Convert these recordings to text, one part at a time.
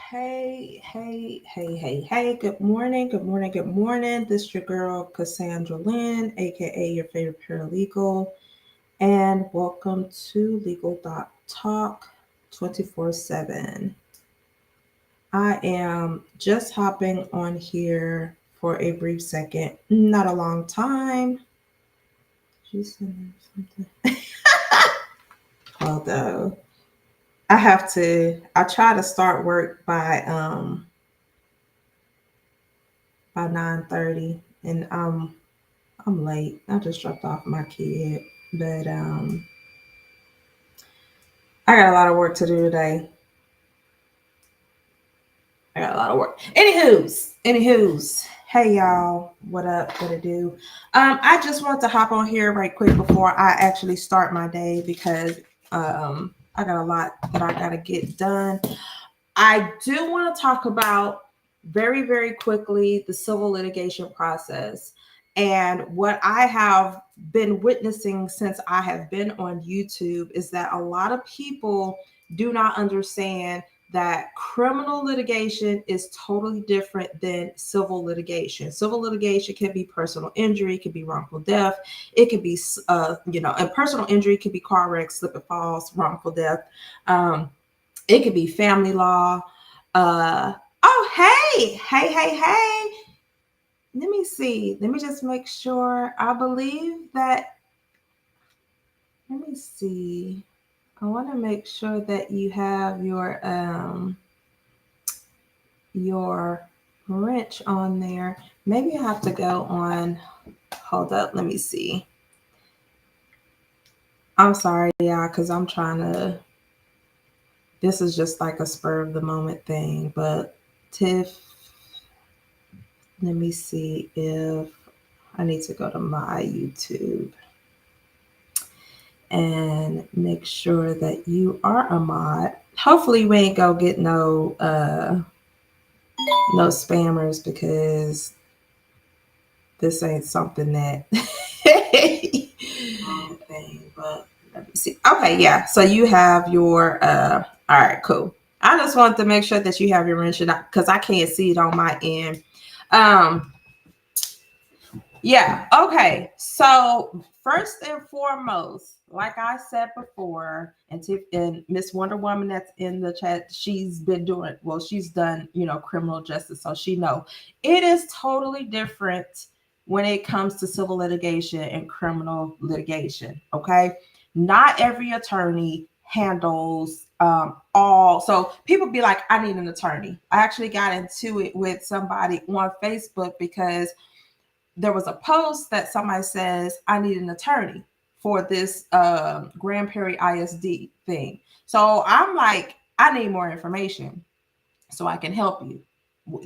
Hey. Good morning. This is your girl, Cassandra Lynn, aka your favorite paralegal. And welcome to Legal Talk 24/7. I am just hopping on here for a brief second, not a long time. Did you send something? Although I try to start work by 9:30, and I'm late. I just dropped off my kid, but I got a lot of work to do today. I got a lot of work. Anywho's. Hey y'all, what up? What to do? I just want to hop on here right quick before I actually start my day because I got a lot that I gotta get done. I do want to talk about very, very quickly the civil litigation process. And what I have been witnessing since I have been on YouTube is that a lot of people do not understand that criminal litigation is totally different than civil litigation. Civil litigation can be personal injury, it can be wrongful death, it could be, and personal injury could be car wreck, slip and falls, wrongful death. It could be family law. Oh, hey. Let me see. Let me just make sure. I believe that. Let me see. I want to make sure that you have your wrench on there. Maybe I have to go on. Hold up. Let me see. I'm sorry, y'all, because I'm trying to. This is just like a spur of the moment thing, but Tiff. Let me see if I need to go to my YouTube and make sure that you are a mod. Hopefully we ain't go get no spammers because this ain't something that thing, but let me see. Okay, yeah. So you have your all right, cool. I just wanted to make sure that you have your wrench because I can't see it on my end. Yeah, okay. So first and foremost, like I said before, and Miss Wonder Woman that's in the chat, she's done, criminal justice, so she know it is totally different when it comes to civil litigation and criminal litigation. Okay, not every attorney handles all. So people be like, I need an attorney. I actually got into it with somebody on Facebook because there was a post that somebody says, I need an attorney for this Grand Prairie ISD thing. So I'm like, I need more information so I can help you.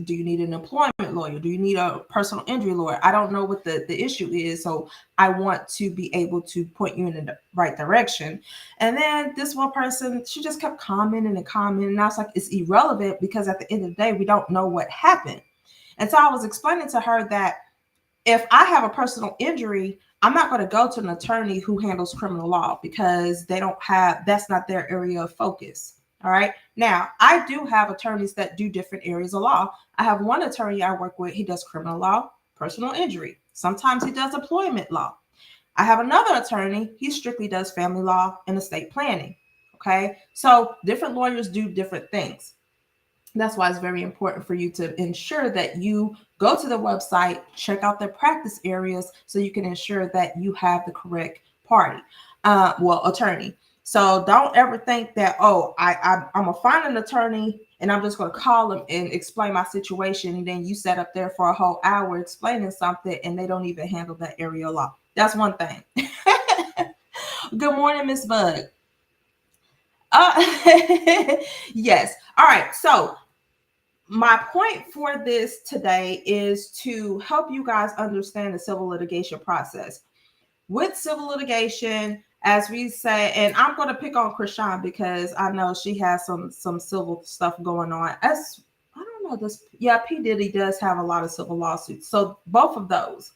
Do you need an employment lawyer? Do you need a personal injury lawyer? I don't know what the issue is. So I want to be able to point you in the right direction. And then this one person, she just kept commenting. And I was like, it's irrelevant because at the end of the day, we don't know what happened. And so I was explaining to her that if I have a personal injury, I'm not going to go to an attorney who handles criminal law because that's not their area of focus. All right. Now, I do have attorneys that do different areas of law. I have one attorney I work with. He does criminal law, personal injury. Sometimes he does employment law. I have another attorney. He strictly does family law and estate planning. Okay. So different lawyers do different things. That's why it's very important for you to ensure that you go to the website, check out their practice areas so you can ensure that you have the correct attorney. So don't ever think that, I'm going to find an attorney and I'm just going to call them and explain my situation. And then you sat up there for a whole hour explaining something and they don't even handle that area of law. That's one thing. Good morning, Miss Bug. Yes. All right. So my point for this today is to help you guys understand the civil litigation process. With civil litigation, as we say, and I'm going to pick on Chrisean because I know she has some civil stuff going on. I don't know this. Yeah, P. Diddy does have a lot of civil lawsuits. So both of those.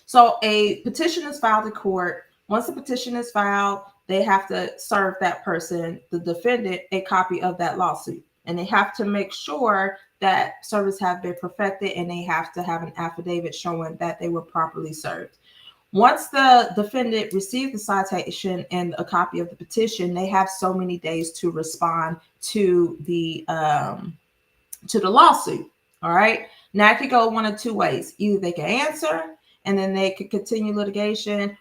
So a petition is filed in court. Once the petition is filed, they have to serve that person, the defendant, a copy of that lawsuit. and they have to make sure that service have been perfected, and they have to have an affidavit showing that they were properly served. Once the defendant received the citation and a copy of the petition, they have so many days to respond to the lawsuit. All right. Now it could go one of two ways. Either they can answer and then they could continue litigation,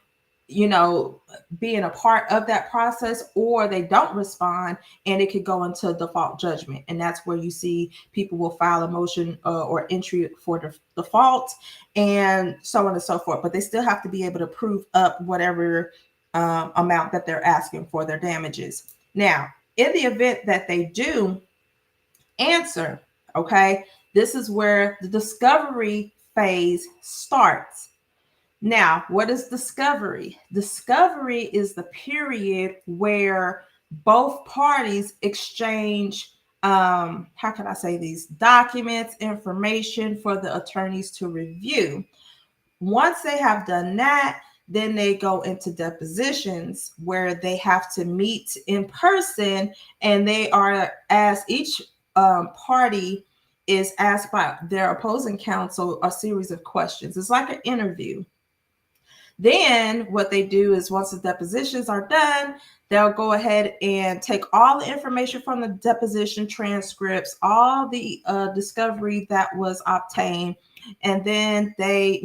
being a part of that process, or they don't respond and it could go into default judgment. And that's where you see people will file a motion or entry for default and so on and so forth. But they still have to be able to prove up whatever amount that they're asking for their damages. Now, in the event that they do answer, okay, this is where the discovery phase starts. Now, what is discovery? Discovery is the period where both parties exchange, how can I say these, documents, information for the attorneys to review. Once they have done that, then they go into depositions where they have to meet in person, and they are asked, each party is asked by their opposing counsel a series of questions. It's like an interview. Then what they do is, once the depositions are done, they'll go ahead and take all the information from the deposition transcripts, all the discovery that was obtained, and then they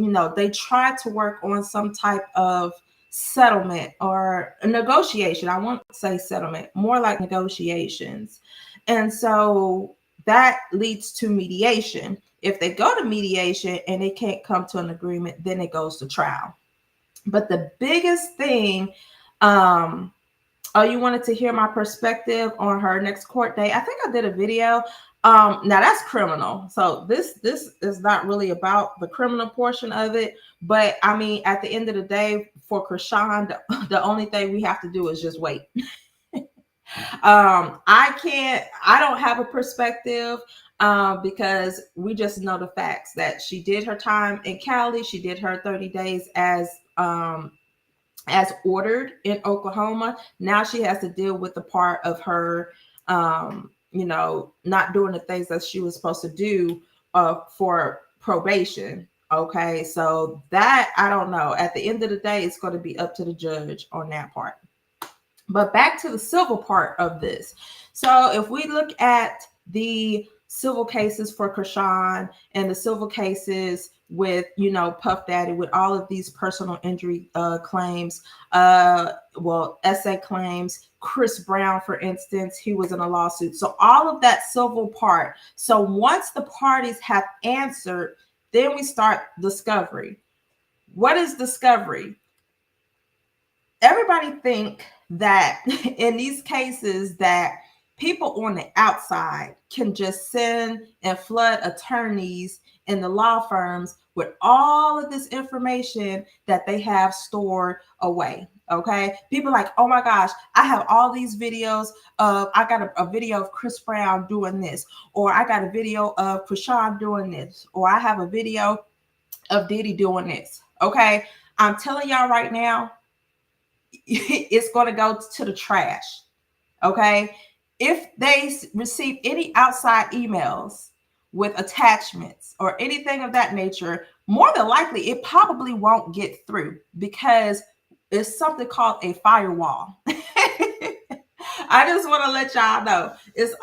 try to work on some type of settlement or a negotiation. I won't say settlement, more like negotiations. And so that leads to mediation. If they go to mediation and they can't come to an agreement, then it goes to trial. But the biggest thing, you wanted to hear my perspective on her next court date. I think I did a video. Now that's criminal. So this is not really about the criminal portion of it. But I mean, at the end of the day, for Chrisean, the only thing we have to do is just wait. I don't have a perspective because we just know the facts that she did her time in Cali. She did her 30 days as ordered in Oklahoma. Now she has to deal with the part of her, not doing the things that she was supposed to do for probation. Okay, so that, I don't know. At the end of the day, it's going to be up to the judge on that part. But back to the civil part of this. So if we look at the civil cases for Chrisean and the civil cases with, Puff Daddy, with all of these personal injury claims, essay claims, Chris Brown, for instance, he was in a lawsuit. So all of that civil part. So once the parties have answered, then we start discovery. What is discovery? Everybody think that in these cases that people on the outside can just send and flood attorneys in the law firms with all of this information that they have stored away. Okay. People like, oh my gosh, I have all these videos of, I got a video of Chris Brown doing this, or I got a video of Chrisean doing this, or I have a video of Diddy doing this. Okay. I'm telling y'all right now, it's going to go to the trash. Okay. If they receive any outside emails with attachments or anything of that nature, more than likely, it probably won't get through because it's something called a firewall. I just want to let y'all know it's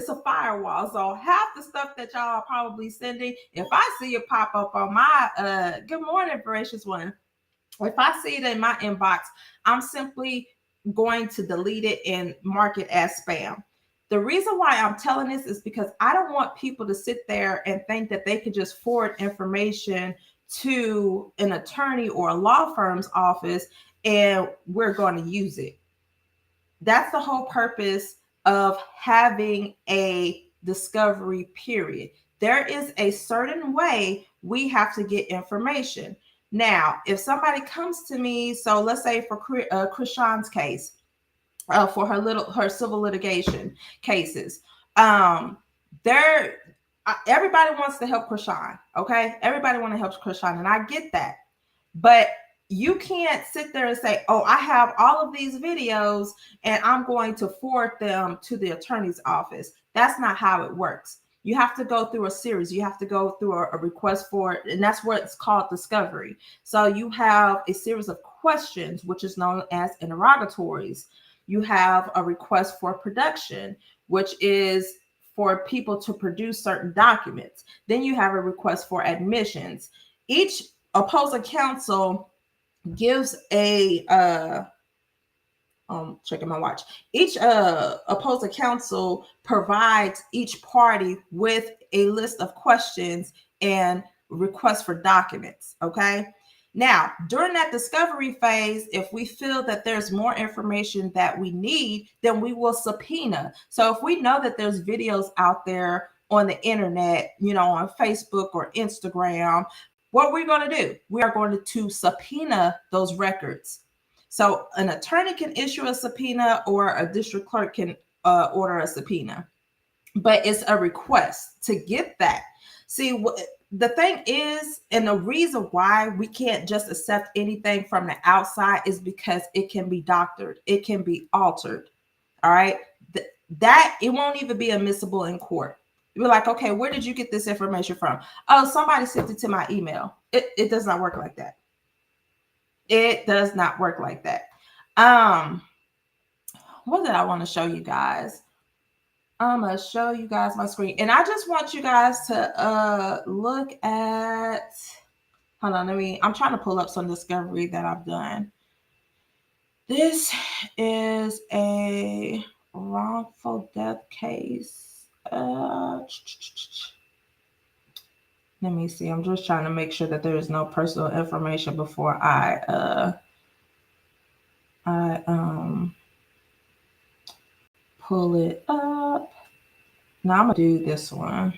a firewall. So half the stuff that y'all are probably sending, if I see it pop up on my good morning, gracious one, if I see it in my inbox, I'm simply going to delete it and mark it as spam. The reason why I'm telling this is because I don't want people to sit there and think that they could just forward information to an attorney or a law firm's office and we're going to use it. That's the whole purpose of having a discovery period. There is a certain way we have to get information. Now, if somebody comes to me, so let's say for Chrisean's case, for her civil litigation cases, everybody wants to help Chrisean, okay? Everybody want to help Chrisean, and I get that. But you can't sit there and say, oh, I have all of these videos and I'm going to forward them to the attorney's office. That's not how it works. You have to go through a series. You have to go through a request for it, and that's what it's called discovery. So you have a series of questions, which is known as interrogatories. You have a request for production, which is for people to produce certain documents. Then you have a request for admissions. Each opposing counsel gives a checking my watch. Each opposing counsel provides each party with a list of questions and requests for documents. Okay. Now, during that discovery phase, if we feel that there's more information that we need, then we will subpoena. So if we know that there's videos out there on the internet, on Facebook or Instagram, what we're going to do, we are going to subpoena those records. So an attorney can issue a subpoena or a district clerk can order a subpoena, but it's a request to get that. See, the thing is, and the reason why we can't just accept anything from the outside is because it can be doctored. It can be altered. All right. That it won't even be admissible in court. You're like, okay, where did you get this information from? Oh, somebody sent it to my email. It does not work like that. It does not work like that. What did I want to show you guys? I'm going to show you guys my screen. And I just want you guys to look at, hold on, I'm trying to pull up some discovery that I've done. This is a wrongful death case. Let me see. I'm just trying to make sure that there is no personal information before I pull it up. Now I'm gonna do this one.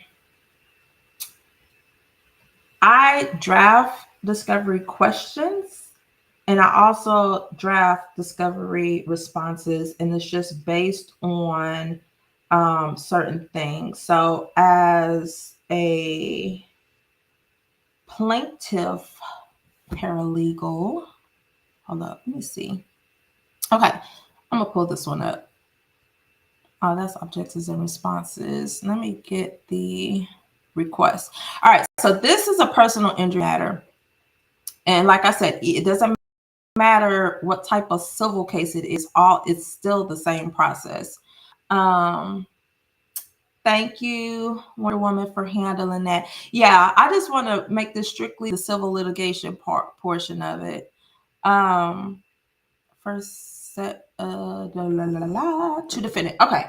I draft discovery questions and I also draft discovery responses, and it's just based on certain things. So as a plaintiff paralegal, hold up, let me see. Okay, I'm gonna pull this one up. Oh, that's objectives and responses. Let me get the request. All right, so this is a personal injury matter. And like I said, it doesn't matter what type of civil case it is, it's still the same process. Thank you, Wonder Woman, for handling that. Yeah, I just want to make this strictly the civil litigation portion of it. First set to defendant. Okay.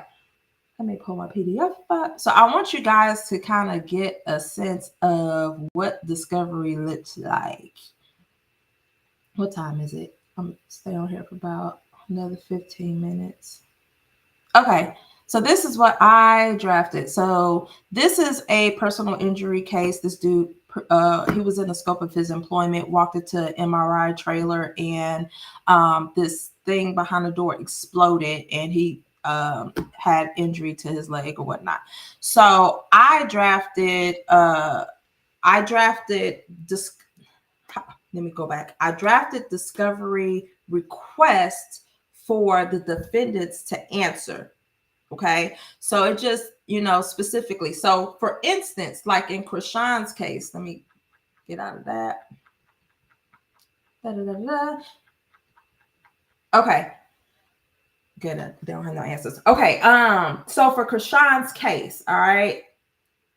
Let me pull my PDF up. So I want you guys to kind of get a sense of what discovery looks like. What time is it? I'm going to stay on here for about another 15 minutes. Okay. So this is what I drafted. So this is a personal injury case. This dude, he was in the scope of his employment, walked into an MRI trailer, and this thing behind the door exploded, and he had injury to his leg or whatnot. So I drafted discovery request for the defendants to answer. Okay. So it just, specifically. So for instance, like in Chrisean's case, let me get out of that. Okay. Good. They don't have no answers. Okay. So for Chrisean's case, all right,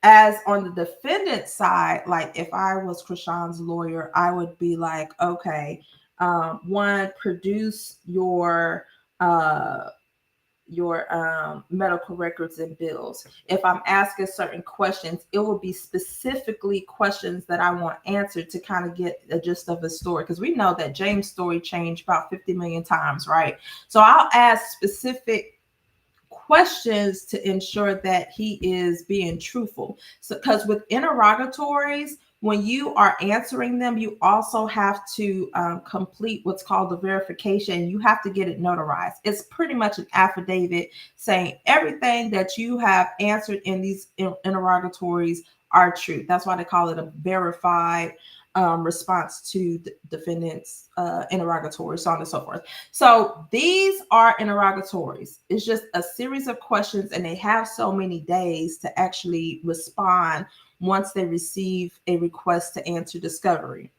as on the defendant side, like if I was Chrisean's lawyer, I would be like, okay, one, produce your medical records and bills. If I'm asking certain questions, it will be specifically questions that I want answered to kind of get the gist of the story. Because we know that James' story changed about 50 million times, right? So I'll ask specific questions to ensure that he is being truthful. So, because with interrogatories, when you are answering them, you also have to complete what's called the verification. You have to get it notarized. It's pretty much an affidavit saying everything that you have answered in these interrogatories are true. That's why they call it a verified response to the defendant's interrogatory, so on and so forth. So these are interrogatories. It's just a series of questions, and they have so many days to actually respond once they receive a request to answer discovery.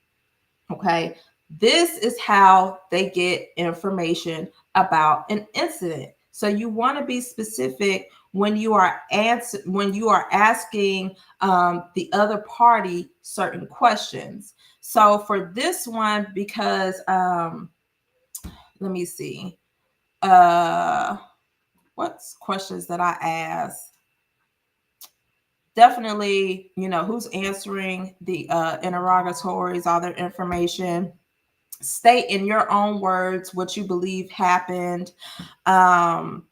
Okay, this is how they get information about an incident. So you want to be specific when you are asking the other party certain questions. So for this one, because let me see, what's questions that I asked? Definitely, who's answering the interrogatories, all their information. State in your own words what you believe happened. And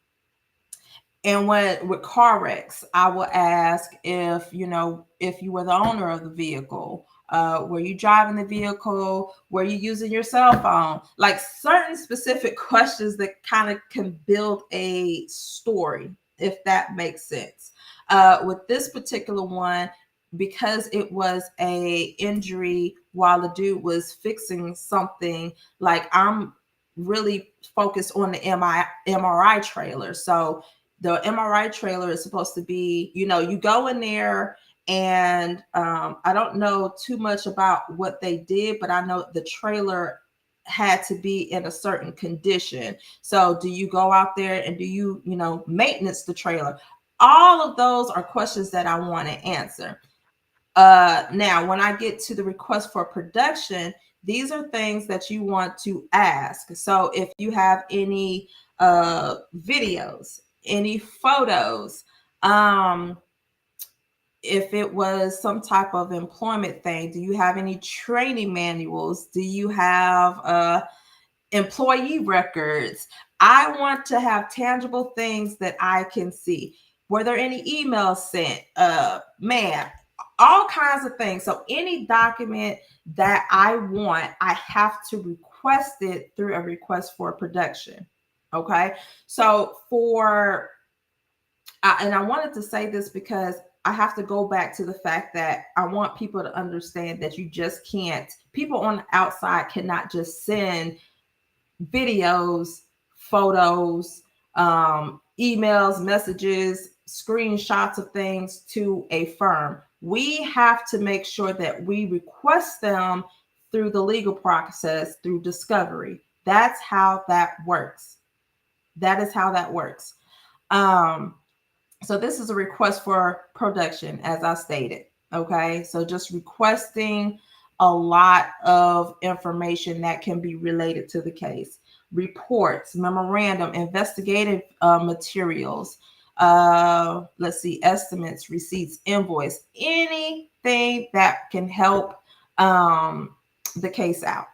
with car wrecks, I will ask if you were the owner of the vehicle. Were you driving the vehicle? Were you using your cell phone? Like certain specific questions that kind of can build a story, if that makes sense. With this particular one, because it was a injury while the dude was fixing something, like I'm really focused on the MRI trailer. So the MRI trailer is supposed to be, you go in there, and I don't know too much about what they did, but I know the trailer had to be in a certain condition. So do you go out there and do you, maintenance the trailer? All of those are questions that I want to answer. Now, when I get to the request for production, these are things that you want to ask. So if you have any videos, any photos, if it was some type of employment thing, do you have any training manuals? Do you have employee records? I want to have tangible things that I can see. Were there any emails sent? All kinds of things. So any document that I want, I have to request it through a request for production. Okay. So and I wanted to say this because I have to go back to the fact that I want people to understand that you just can't, people on the outside cannot just send videos, photos, emails, messages, screenshots of things to a firm. We have to make sure that we request them through the legal process, through discovery. That's how that works. That is how that works. So this is a request for production, as I stated. Okay, so just requesting a lot of information that can be related to the case. Reports, memorandum, investigative materials, let's see, estimates, receipts, invoice, anything that can help the case out.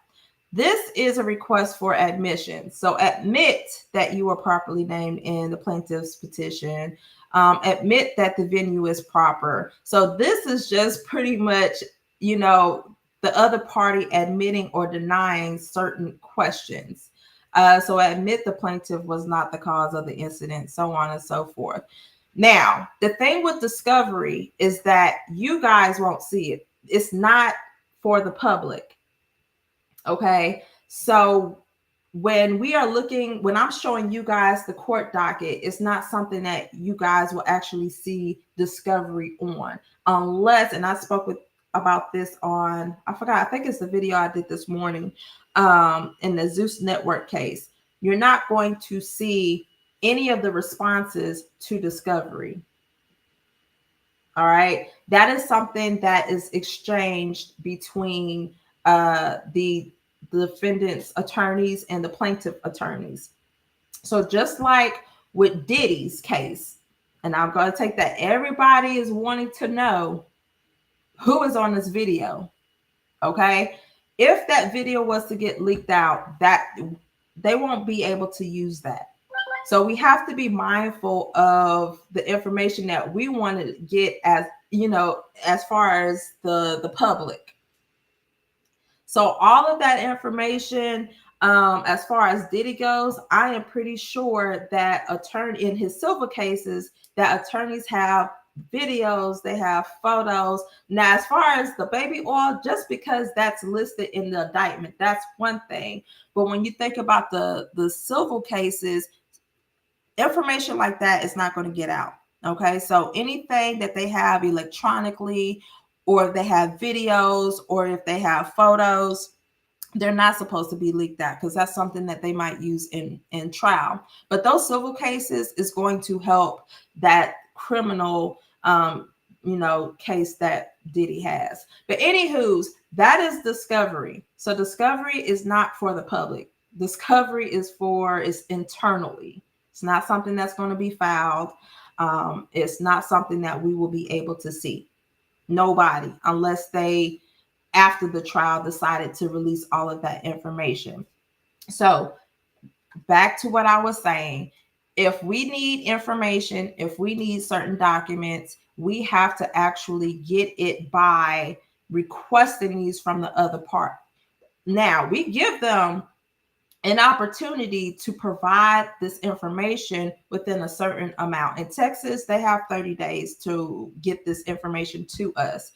This is a request for admission. So admit that you were properly named in the plaintiff's petition. Admit that the venue is proper. So this is just pretty much, the other party admitting or denying certain questions. So admit the plaintiff was not the cause of the incident, so on and so forth. Now, the thing with discovery is that you guys won't see it. It's not for the public. Okay. So when I'm showing you guys the court docket, it's not something that you guys will actually see discovery on, unless, and I spoke about this on, I think it's the video I did this morning in the Zeus Network case. You're not going to see any of the responses to discovery. All right. That is something that is exchanged between the defendant's attorneys and the plaintiff attorneys. So just like with Diddy's case, and I'm going to take that, everybody is wanting to know who is on this video. Okay. If that video was to get leaked out, that they won't be able to use that. So we have to be mindful of the information that we want to get as far as the public. So all of that information, as far as Diddy goes, I am pretty sure that in his civil cases, that attorneys have videos, they have photos. Now, as far as the baby oil, just because that's listed in the indictment, that's one thing. But when you think about the civil cases, information like that is not going to get out. Okay, so anything that they have electronically, or if they have videos, or if they have photos, they're not supposed to be leaked out, because that's something that they might use in trial. But those civil cases is going to help that criminal case that Diddy has. But anywho's, that is discovery. So discovery is not for the public. Discovery is internally. It's not something that's going to be filed. It's not something that we will be able to see. Nobody, unless they, after the trial, decided to release all of that information. So back to what I was saying, if we need information, if we need certain documents, we have to actually get it by requesting these from the other part. Now, we give them an opportunity to provide this information within a certain amount. In Texas, they have 30 days to get this information to us.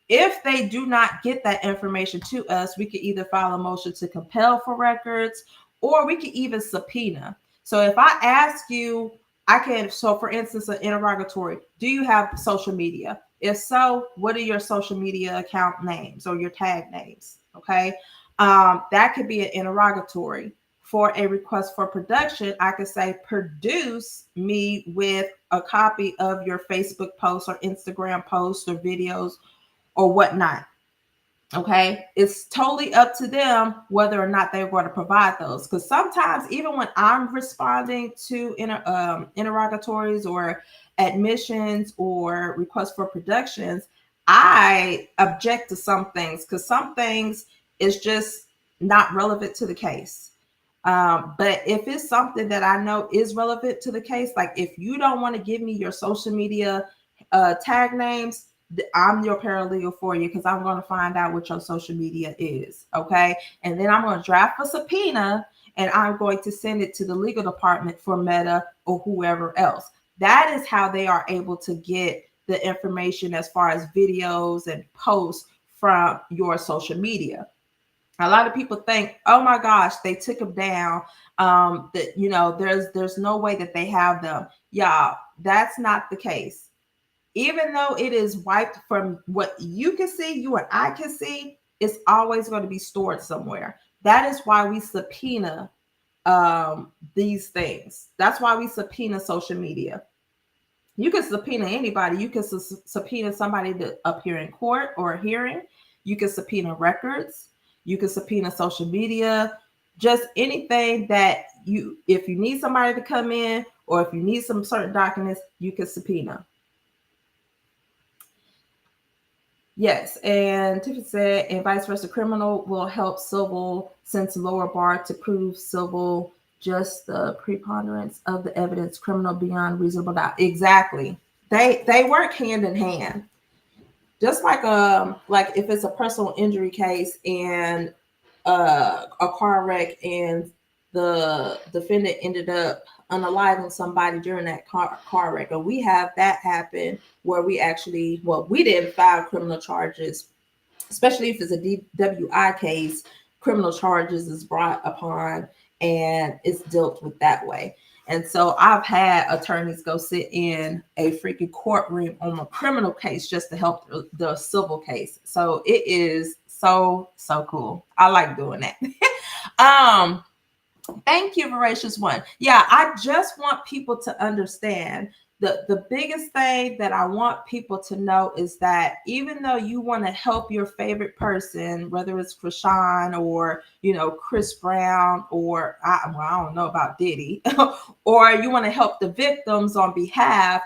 If they do not get that information to us, we could either file a motion to compel for records, or we could even subpoena. So if I ask you, so for instance, an interrogatory, do you have social media? If so, what are your social media account names or your tag names? Okay. That could be an interrogatory. For a request for production, I could say, produce me with a copy of your Facebook posts or Instagram posts or videos or whatnot. Okay, it's totally up to them whether or not they're going to provide those. Because sometimes, even when I'm responding to interrogatories or admissions or requests for productions, I object to some things, because some things is just not relevant to the case. But if it's something that I know is relevant to the case, like if you don't want to give me your social media tag names, I'm your paralegal for you, because I'm going to find out what your social media is. Okay. And then I'm going to draft a subpoena, and I'm going to send it to the legal department for Meta or whoever else. That is how they are able to get the information as far as videos and posts from your social media. A lot of people think, oh my gosh, they took them down. There's no way that they have them. Y'all, that's not the case. Even though it is wiped from what you can see, you and I can see, it's always going to be stored somewhere. That is why we subpoena these things. That's why we subpoena social media. You can subpoena anybody. You can subpoena somebody to appear in court or a hearing. You can subpoena records. You can subpoena social media. Just anything that if you need somebody to come in, or if you need some certain documents, you can subpoena. Yes, and Tiffany said, and vice versa, criminal will help civil, since lower bar to prove civil, just the preponderance of the evidence, criminal beyond reasonable doubt. Exactly. They work hand in hand. Just like if it's a personal injury case and a car wreck, and the defendant ended up unaliving somebody during that car wreck, and we have that happen where we didn't file criminal charges, especially if it's a DWI case. Criminal charges is brought upon, and it's dealt with that way. And so I've had attorneys go sit in a freaking courtroom on a criminal case just to help the civil case. So it is so cool. I like doing that. Thank you, Voracious One. Yeah, I just want people to understand the biggest thing that I want people to know is that even though you want to help your favorite person, whether it's Chrisean or Chris Brown, or I don't know about Diddy, or you want to help the victims on behalf,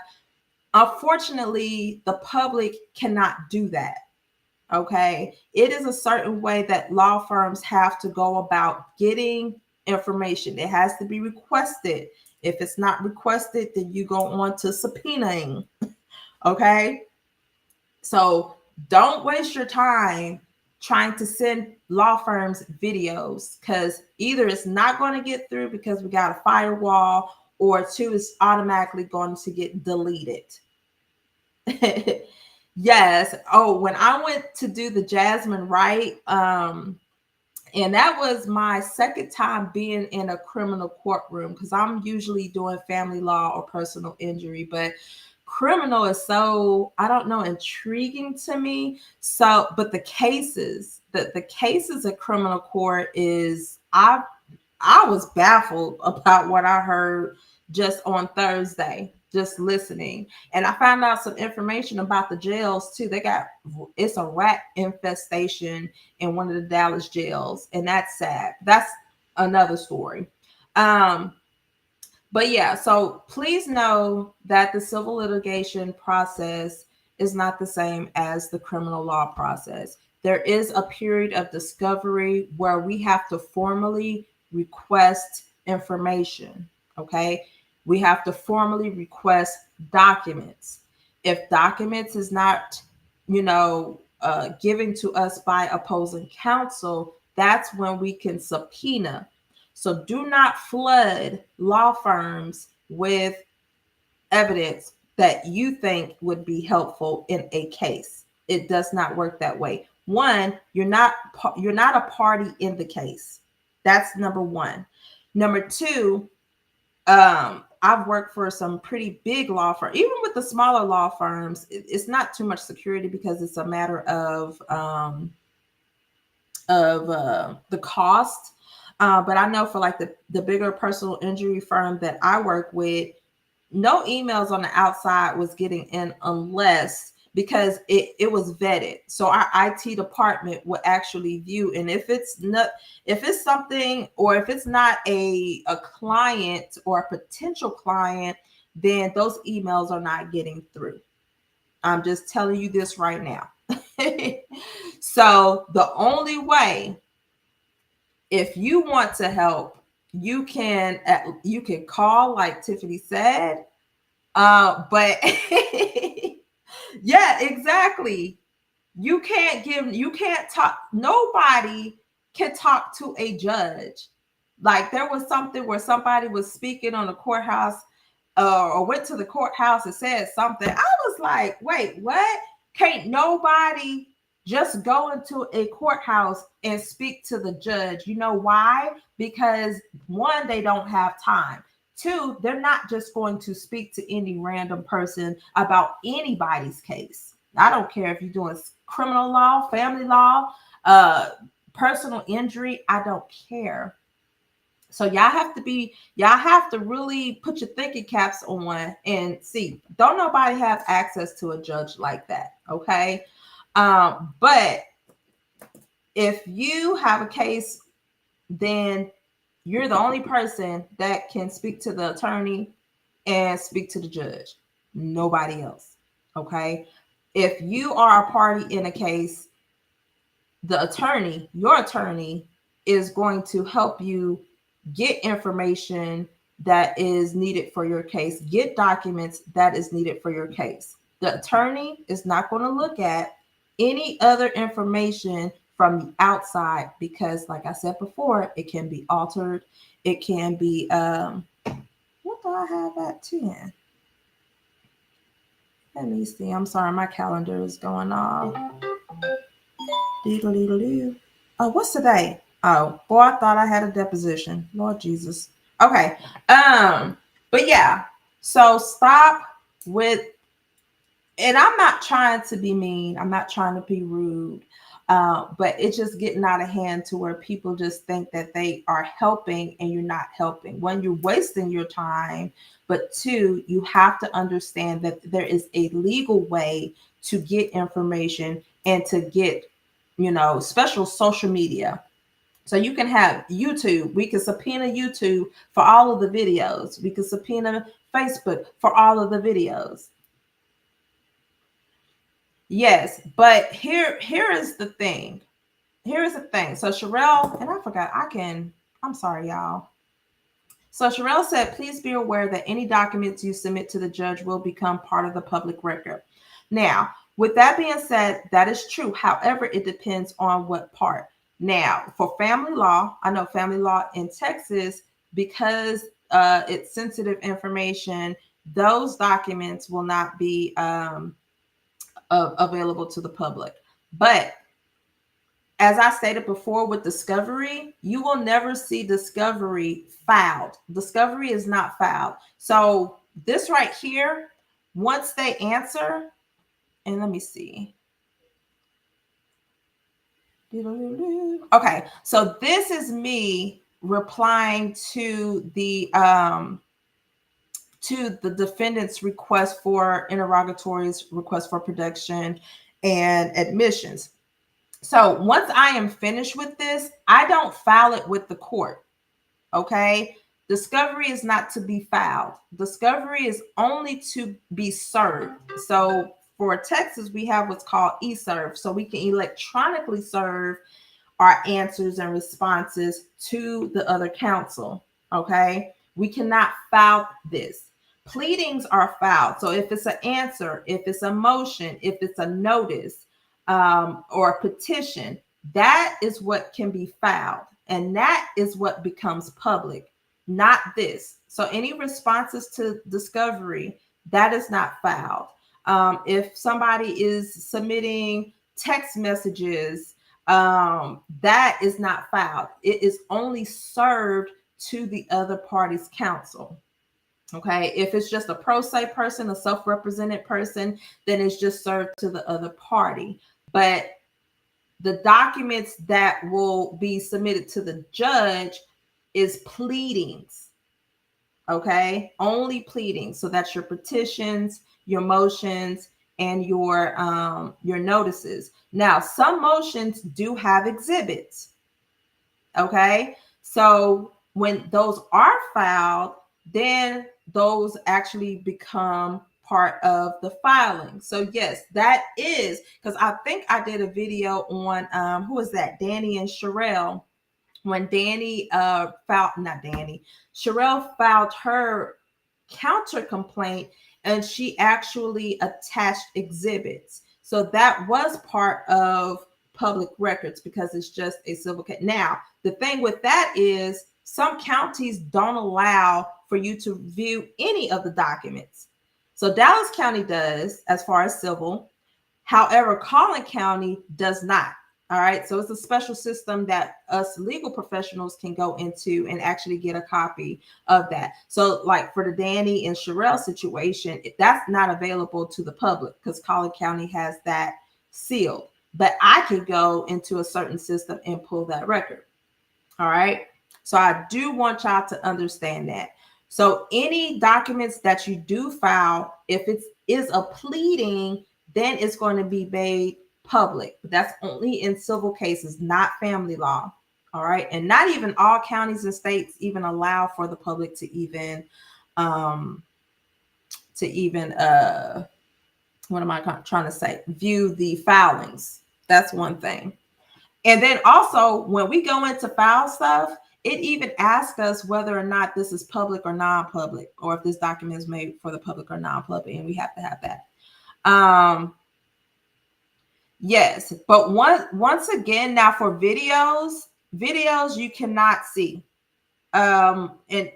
unfortunately, the public cannot do that. Okay, it is a certain way that law firms have to go about getting information. It has to be requested. If it's not requested, then you go on to subpoenaing. Okay, so don't waste your time trying to send law firms videos, because either it's not going to get through because we got a firewall, or two, it's automatically going to get deleted. Yes. Oh, when I went to do the Jasmine Wright, and that was my second time being in a criminal courtroom, because I'm usually doing family law or personal injury, but criminal is so, I don't know, intriguing to me. So, but the cases, the cases at criminal court is, I was baffled about what I heard just on Thursday, just listening. And I found out some information about the jails too. It's a rat infestation in one of the Dallas jails, and that's sad. That's another story. Um, but yeah, so please know that the civil litigation process is not the same as the criminal law process. There is a period of discovery where we have to formally request information. Okay. We have to formally request documents. If documents is not, given to us by opposing counsel, that's when we can subpoena. So do not flood law firms with evidence that you think would be helpful in a case. It does not work that way. One, you're not a party in the case. That's number one. Number two, I've worked for some pretty big law firms. Even with the smaller law firms, it's not too much security because it's a matter of the cost. But I know for like the bigger personal injury firm that I work with, no emails on the outside was getting in unless, because it was vetted. So our IT department would actually view, and if it's something, or if it's not a client or a potential client, then those emails are not getting through. I'm just telling you this right now. So the only way, if you want to help, you can call, like Tiffany said. But yeah, exactly. You can't talk. Nobody can talk to a judge. Like, there was something where somebody was speaking on the courthouse, or went to the courthouse and said something. I was like, wait, what? Can't nobody just go into a courthouse and speak to the judge? You know why? Because one, they don't have time. Two, they're not just going to speak to any random person about anybody's case. I don't care if you're doing criminal law, family law, personal injury. I don't care. So y'all have to really put your thinking caps on and see. Don't nobody have access to a judge like that. Okay. But if you have a case, then you're the only person that can speak to the attorney and speak to the judge. Nobody else. Okay. If you are a party in a case, your attorney is going to help you get information that is needed for your case, get documents that is needed for your case. The attorney is not going to look at any other information from the outside, because, like I said before, it can be altered. It can be, what do I have at 10? Let me see. I'm sorry, my calendar is going off. Oh, what's today? Oh, boy, I thought I had a deposition. Lord Jesus. Okay. But yeah. So stop with, and I'm not trying to be mean. I'm not trying to be rude. But it's just getting out of hand to where people just think that they are helping and you're not helping. One, you're wasting your time. But two, you have to understand that there is a legal way to get information and to get, special social media. So you can have YouTube. We can subpoena YouTube for all of the videos. We can subpoena Facebook for all of the videos. Yes, but here is the thing. Here is the thing. So Sherelle, and I forgot, I'm sorry, y'all. So Sherelle said, please be aware that any documents you submit to the judge will become part of the public record. Now, with that being said, that is true. However, it depends on what part. Now, for family law, I know family law in Texas, because it's sensitive information, those documents will not be available to the public. But as I stated before with discovery, you will never see discovery filed. Discovery is not filed. So this right here, once they answer, and let me see. Okay, so this is me replying to the defendant's request for interrogatories, request for production, and admissions. So once I am finished with this, I don't file it with the court. Okay. Discovery is not to be filed. Discovery is only to be served. So for Texas, we have what's called e-serve. So we can electronically serve our answers and responses to the other counsel. Okay. We cannot file this. Pleadings are filed. So if it's an answer, if it's a motion, if it's a notice, or a petition, that is what can be filed. And that is what becomes public, not this. So any responses to discovery, that is not filed. If somebody is submitting text messages, that is not filed. It is only served to the other party's counsel. Okay, if it's just a pro se person, a self-represented person, then it's just served to the other party. But the documents that will be submitted to the judge is pleadings. Okay, only pleadings. So that's your petitions, your motions, and your notices. Now, some motions do have exhibits. Okay, so when those are filed, then those actually become part of the filing. So yes, that is, because I think I did a video on who is that? Danny and Sherelle. When Sherelle filed her counter complaint, and she actually attached exhibits. So that was part of public records because it's just a civil case. Now, the thing with that is some counties don't allow for you to view any of the documents. So Dallas County does as far as civil. However, Collin County does not. All right. So it's a special system that us legal professionals can go into and actually get a copy of that. So like for the Danny and Sherelle situation, that's not available to the public because Collin County has that sealed. But I could go into a certain system and pull that record. All right. So I do want y'all to understand that. So any documents that you do file, if it is a pleading, then it's going to be made public. But that's only in civil cases, not family law. All right. And not even all counties and states even allow for the public to even what am I trying to say? View the filings. That's one thing. And then also when we go into file stuff, it even asks us whether or not this is public or non-public, or if this document is made for the public or non-public, and we have to have that. Yes, but once again, now for videos you cannot see. And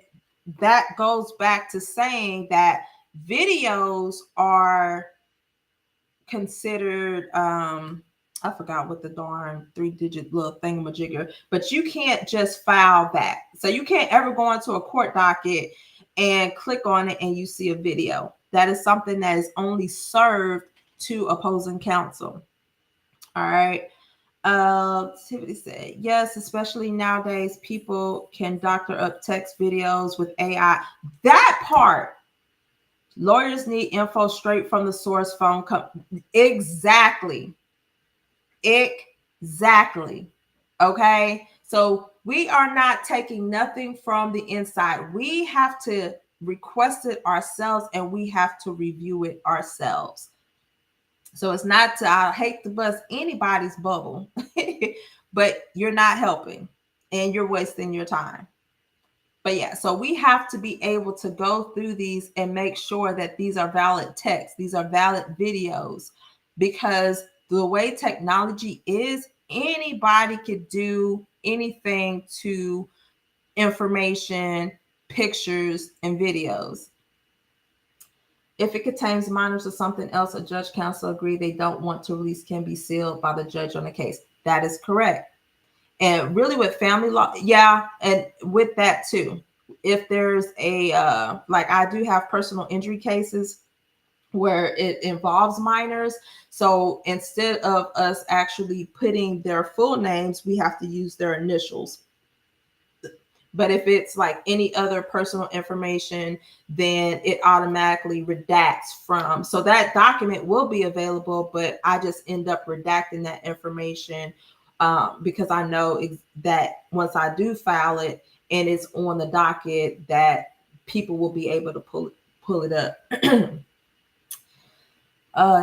that goes back to saying that videos are considered I forgot what the darn 3-digit little thingamajigger, but you can't just file that. So you can't ever go into a court docket and click on it and you see a video. That is something that is only served to opposing counsel. All right. Tiffany said, yes, especially nowadays, people can doctor up text videos with AI. That part, lawyers need info straight from the source phone. Exactly. Okay. So we are not taking nothing from the inside. We have to request it ourselves and we have to review it ourselves. So it's not to, I hate to bust anybody's bubble, but you're not helping and you're wasting your time. But yeah, so we have to be able to go through these and make sure that these are valid texts, these are valid videos, because the way technology is, anybody could do anything to information, pictures, and videos. If it contains minors or something else, a judge counsel agree they don't want to release can be sealed by the judge on the case. That is correct. And really with family law, yeah, and with that too, if there's a like I do have personal injury cases where it involves minors. So instead of us actually putting their full names, we have to use their initials. But if it's like any other personal information, then it automatically redacts from. So that document will be available, but I just end up redacting that information because I know that once I do file it and it's on the docket, that people will be able to pull it up.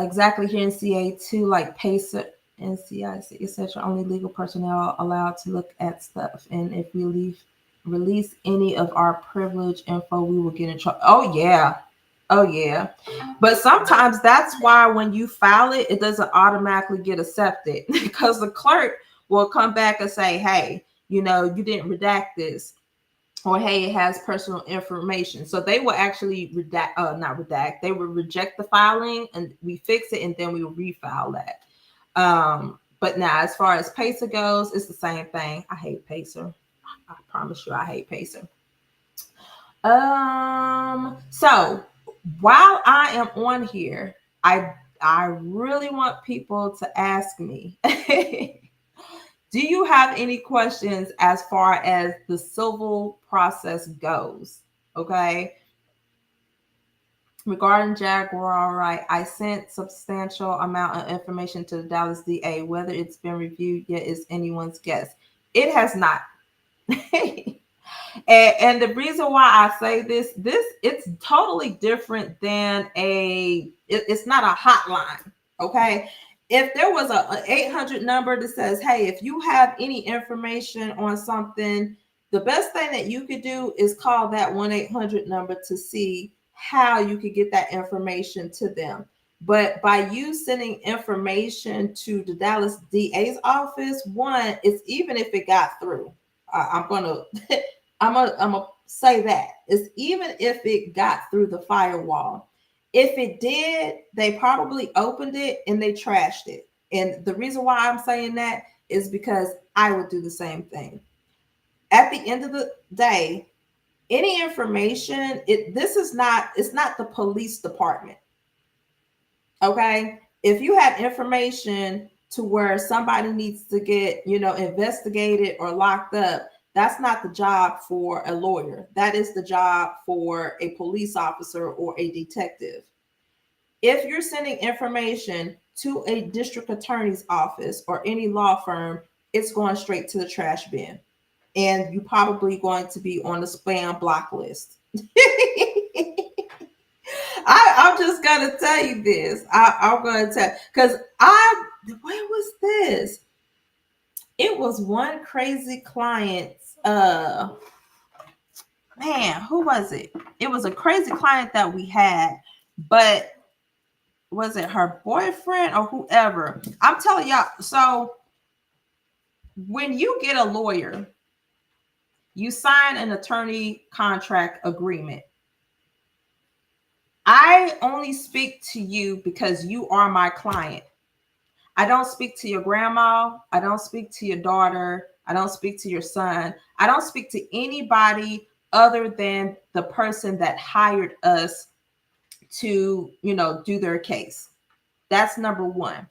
Exactly here in CA2, like PACER and CIC, etc. Only legal personnel allowed to look at stuff. And if we release any of our privilege info, we will get in trouble. Oh yeah. Oh yeah. But sometimes that's why when you file it, it doesn't automatically get accepted because the clerk will come back and say, hey, you didn't redact this. Or hey, it has personal information. So they will actually not redact. They will reject the filing, and we fix it, and then we will refile that. But now, as far as PACER goes, it's the same thing. I hate PACER. I promise you, I hate PACER. So while I am on here, I really want people to ask me. Do you have any questions as far as the civil process goes? Okay. Regarding Jaguar Wright, I sent substantial amount of information to the Dallas DA. Whether it's been reviewed yet is anyone's guess. It has not. And the reason why I say this it's totally different than it's not a hotline. Okay. If there was a 800 number that says, hey, if you have any information on something, the best thing that you could do is call that 1-800 number to see how you could get that information to them. But by you sending information to the Dallas DA's office, one, it's even if it got through. I'm gonna say that it's even if it got through the firewall. If it did, they probably opened it and they trashed it. And the reason why I'm saying that is because I would do the same thing. At the end of the day, any information, it's not the police department. Okay? If you have information to where somebody needs to get, investigated or locked up, that's not the job for a lawyer. That is the job for a police officer or a detective. If you're sending information to a district attorney's office or any law firm, it's going straight to the trash bin. And you're probably going to be on the spam block list. I'm just going to tell you this. I'm going to tell, because when was this? It was one crazy client's, man, who was it? It was a crazy client that we had, but was it her boyfriend or whoever? I'm telling y'all. So when you get a lawyer, you sign an attorney contract agreement. I only speak to you because you are my client. I don't speak to your grandma. I don't speak to your daughter. I don't speak to your son. I don't speak to anybody other than the person that hired us to, do their case. That's number one.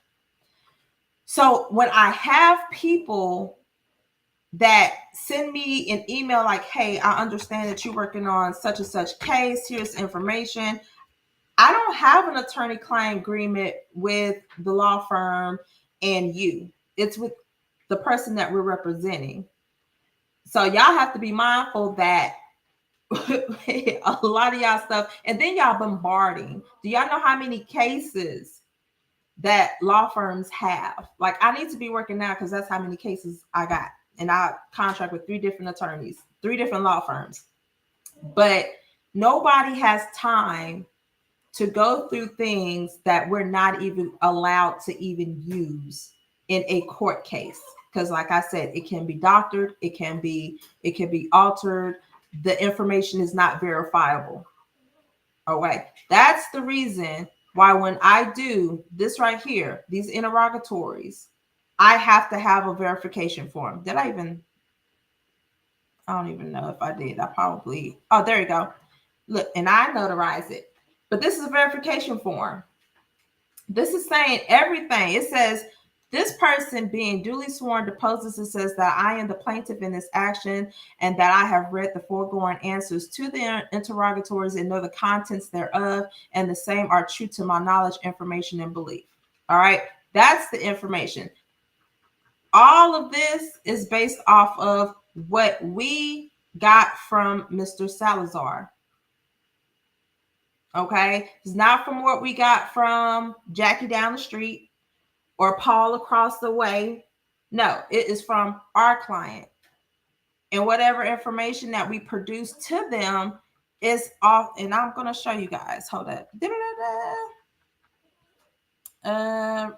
So when I have people that send me an email like, hey, I understand that you're working on such and such case. Here's information. I don't have an attorney-client agreement with the law firm and you. It's with the person that we're representing. So y'all have to be mindful that a lot of y'all stuff, and then y'all bombarding. Do y'all know how many cases that law firms have? Like, I need to be working now because that's how many cases I got. And I contract with 3 different attorneys, 3 different law firms. But nobody has time to go through things that we're not even allowed to even use in a court case. Because like I said, it can be doctored, it can be altered. The information is not verifiable. Okay, that's the reason why when I do this right here, these interrogatories, I have to have a verification form. I don't even know if I did. Oh, there you go. Look, and I notarize it. But this is a verification form. This is saying everything. It says, this person being duly sworn deposes and says that I am the plaintiff in this action and that I have read the foregoing answers to the interrogatories and know the contents thereof, and the same are true to my knowledge, information, and belief. All right, that's the information. All of this is based off of what we got from Mr. Salazar. Okay, it's not from what we got from Jackie down the street or Paul across the way. No, it is from our client. And whatever information that we produce to them is off. And I'm going to show you guys. Hold up.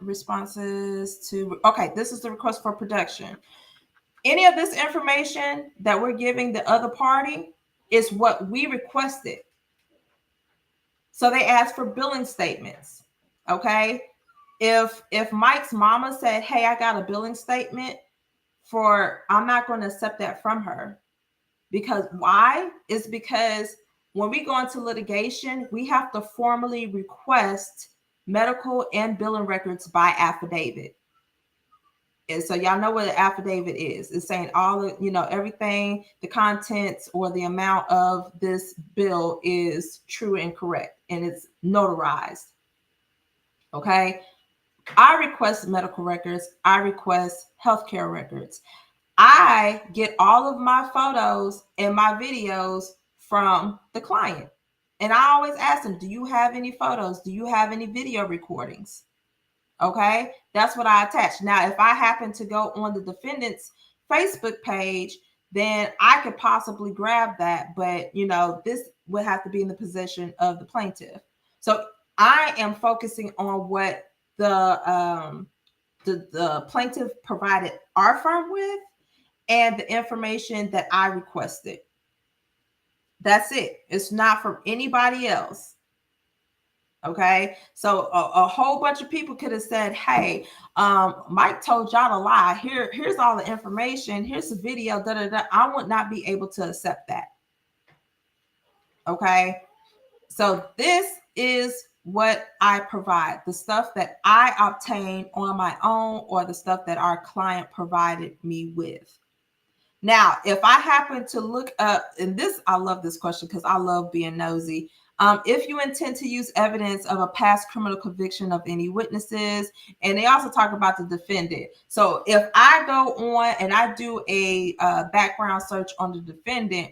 Responses to, okay, this is the request for production. Any of this information that we're giving the other party is what we requested. So they asked for billing statements. Okay. If Mike's mama said, hey, I got a billing statement I'm not going to accept that from her. Because why? It's because when we go into litigation, we have to formally request medical and billing records by affidavit. And so y'all know what an affidavit is. It's saying all the, everything, the contents or the amount of this bill is true and correct, and it's notarized. Okay. I request medical records. I request healthcare records. I get all of my photos and my videos from the client. And I always ask them, do you have any photos? Do you have any video recordings? Okay, that's what I attach. Now, if I happen to go on the defendant's Facebook page, then I could possibly grab that. But, this would have to be in the possession of the plaintiff. So I am focusing on what the plaintiff provided our firm with and the information that I requested. That's it. It's not from anybody else. Okay. So a whole bunch of people could have said, hey, Mike told y'all to lie. Here's all the information. Here's the video. I would not be able to accept that. Okay. So this is what I provide, the stuff that I obtained on my own or the stuff that our client provided me with. Now, if I happen to look up, and I love this question because I love being nosy. If you intend to use evidence of a past criminal conviction of any witnesses, and they also talk about the defendant. So if I go on and I do a background search on the defendant,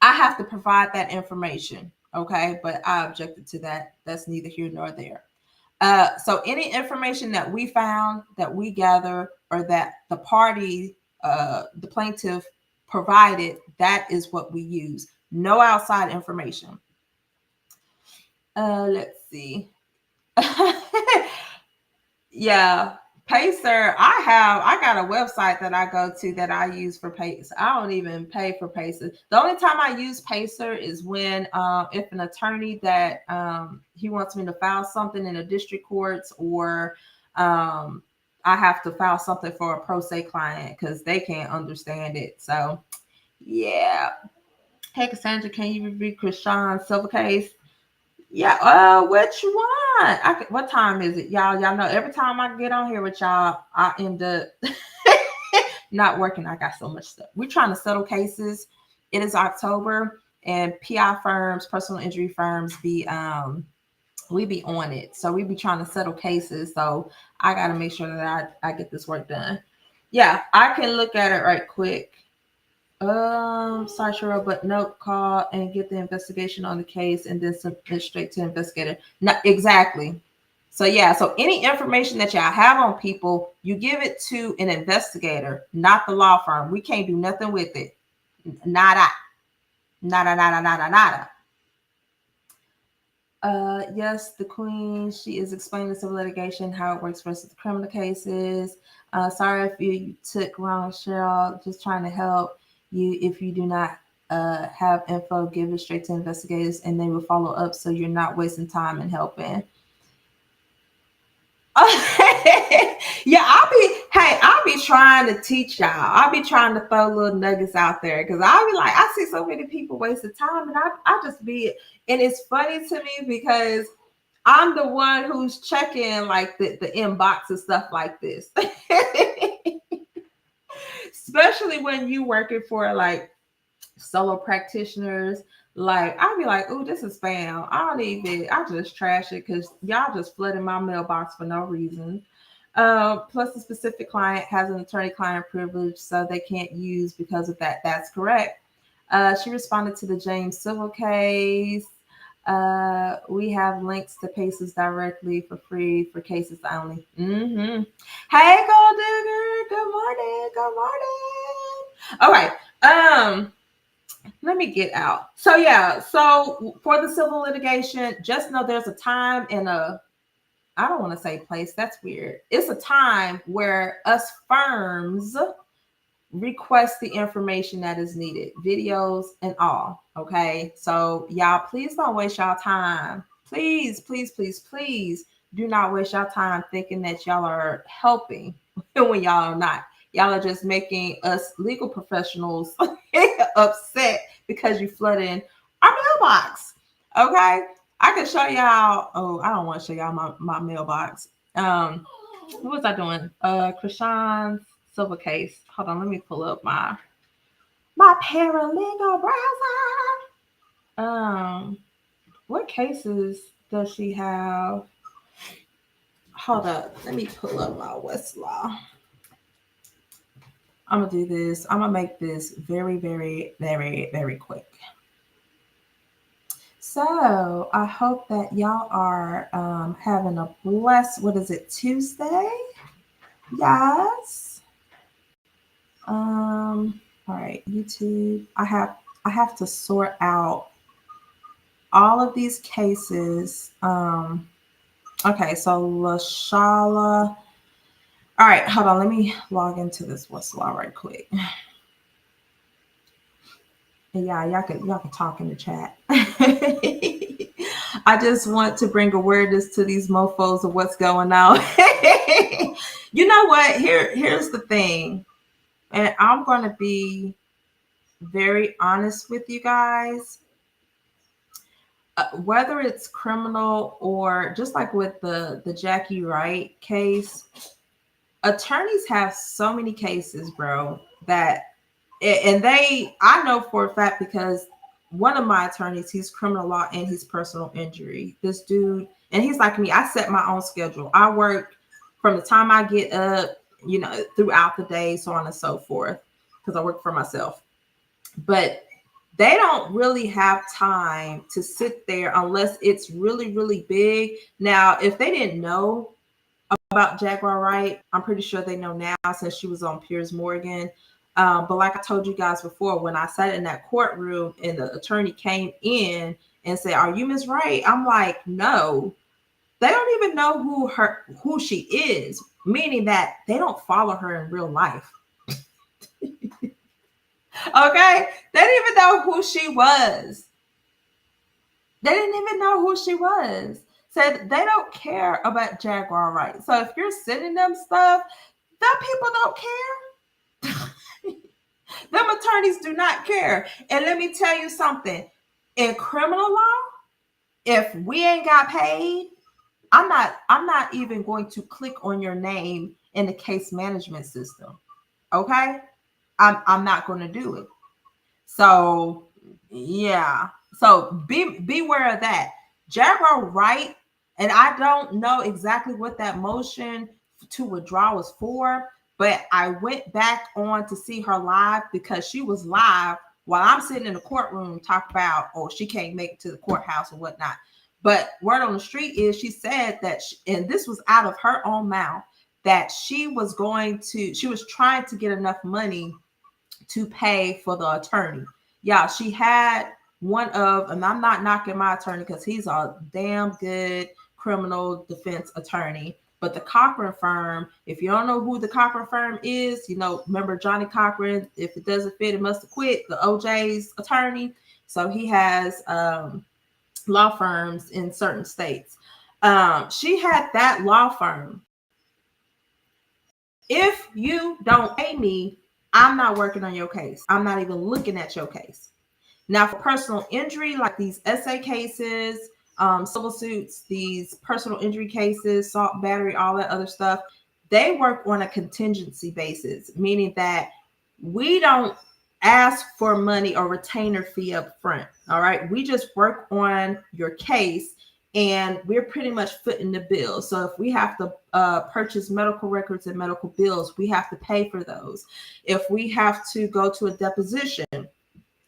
I have to provide that information. Okay, but I objected to that. That's neither here nor there. So any information that we found, that we gather, or that the party, the plaintiff provided, that is what we use. No outside information. Let's see. Yeah, Pacer. I got a website that I go to that I use for Pacer. I don't even pay for Pacer. The only time I use Pacer is when if an attorney that he wants me to file something in the district courts, or I have to file something for a pro se client because they can't understand it. So yeah. Hey Cassandra, can you review Chrisean's civil case? Yeah, which one? What time is it? Y'all know every time I get on here with y'all, I end up not working. I got so much stuff. We're trying to settle cases. It is October, and PI firms, personal injury firms, we be on it. So we be trying to settle cases. So I got to make sure that I get this work done. Yeah, I can look at it right quick. Sorry, Cheryl, but nope, call and get the investigation on the case and then submit straight to the investigator. No, exactly. So yeah, so any information that y'all have on people, you give it to an investigator, not the law firm. We can't do nothing with it. Nada. Yes, the queen, she is explaining the civil litigation, how it works versus the criminal cases. Sorry if you took wrong, Cheryl, just trying to help you if you do not have info, give it straight to investigators, and they will follow up so you're not wasting time and helping. Yeah, I'll be trying to teach y'all. I'll be trying to throw little nuggets out there because I'll be like, I see so many people wasting time, and I just be, and it's funny to me because I'm the one who's checking like the inbox and stuff like this. Especially when you working for like solo practitioners. Like I'll be like, oh, this is spam. I don't even, I just trash it because y'all just flooding my mailbox for no reason. Plus, the specific client has an attorney-client privilege, so they can't use because of that. That's correct. She responded to the James civil case. We have links to cases directly for free for cases only. Mm-hmm. Hey, Gold Digger. Good morning. Good morning. All right. Let me get out. So yeah. So for the civil litigation, just know there's a time and I don't want to say place. That's weird. It's a time where us firms request the information that is needed, videos and all. Okay. So y'all, please don't waste y'all time. Please, please, please, please do not waste y'all time thinking that y'all are helping when y'all are not. Y'all are just making us legal professionals upset because you flood in our mailbox. Okay. I can show y'all. Oh, I don't want to show y'all my mailbox. What was I doing? Chrisean's civil case. Hold on, let me pull up my paralegal browser. What cases does she have? Hold up, let me pull up my Westlaw. I'm gonna do this. I'm gonna make this very, very, very, very quick. So I hope that y'all are having a blessed, what is it, Tuesday? Yes. All right, YouTube. I have to sort out all of these cases. Okay, so LaShala. All right, hold on. Let me log into this Westlaw right quick. Yeah, y'all can talk in the chat. I just want to bring awareness to these mofos of what's going on. You know what? Here's the thing, and I'm going to be very honest with you guys. Whether it's criminal or just like with the Jaguar Wright case, attorneys have so many cases, bro, that and I know for a fact because one of my attorneys, he's criminal law and he's personal injury. This dude, and he's like me, I set my own schedule. I work from the time I get up, throughout the day, so on and so forth, because I work for myself. But they don't really have time to sit there unless it's really, really big. Now, if they didn't know about Jaguar Wright, I'm pretty sure they know now since she was on Piers Morgan. But like I told you guys before, when I sat in that courtroom and the attorney came in and said, "Are you Miss Wright?" I'm like, no. They don't even know who she is, meaning that they don't follow her in real life. Okay? They didn't even know who she was. They didn't even know who she was. Said they don't care about Jaguar Wright. So if you're sending them stuff, them people don't care. Them attorneys do not care. And let me tell you something. In criminal law, if we ain't got paid, I'm not even going to click on your name in the case management system. Okay? I'm not going to do it. So yeah. So beware of that. Jaguar Wright, and I don't know exactly what that motion to withdraw was for, but I went back on to see her live because she was live while I'm sitting in the courtroom talking about, oh, she can't make it to the courthouse and whatnot. But word on the street is she said that, and this was out of her own mouth, that she was trying to get enough money to pay for the attorney. Yeah, she had one of, and I'm not knocking my attorney because he's a damn good criminal defense attorney, But the Cochran firm, if you don't know who the Cochran firm is, remember Johnny Cochran, if it doesn't fit, it must have quit, the OJ's attorney. So he has law firms in certain states. She had that law firm. If you don't pay me, I'm not working on your case. I'm not even looking at your case. Now, for personal injury, like these SA cases, civil suits, these personal injury cases, assault, battery, all that other stuff, they work on a contingency basis, meaning that we don't ask for money or retainer fee up front. All right. We just work on your case, and we're pretty much footing the bill. So if we have to purchase medical records and medical bills, we have to pay for those. If we have to go to a deposition,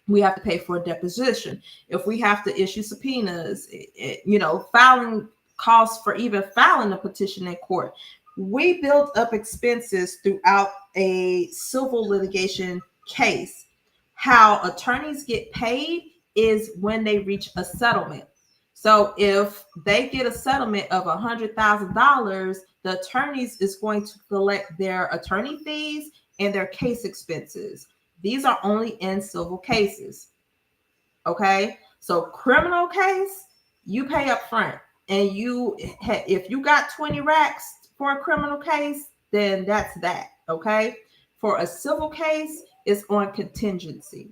we have to pay for a deposition. If we have to issue subpoenas, filing costs for even filing a petition in court. We build up expenses throughout a civil litigation case. How attorneys get paid is when they reach a settlement. So if they get a settlement of $100,000, the attorneys is going to collect their attorney fees and their case expenses. These are only in civil cases. Okay. So criminal case, you pay up front, and if you got 20 racks for a criminal case, then that's that. Okay. For a civil case, it's on contingency.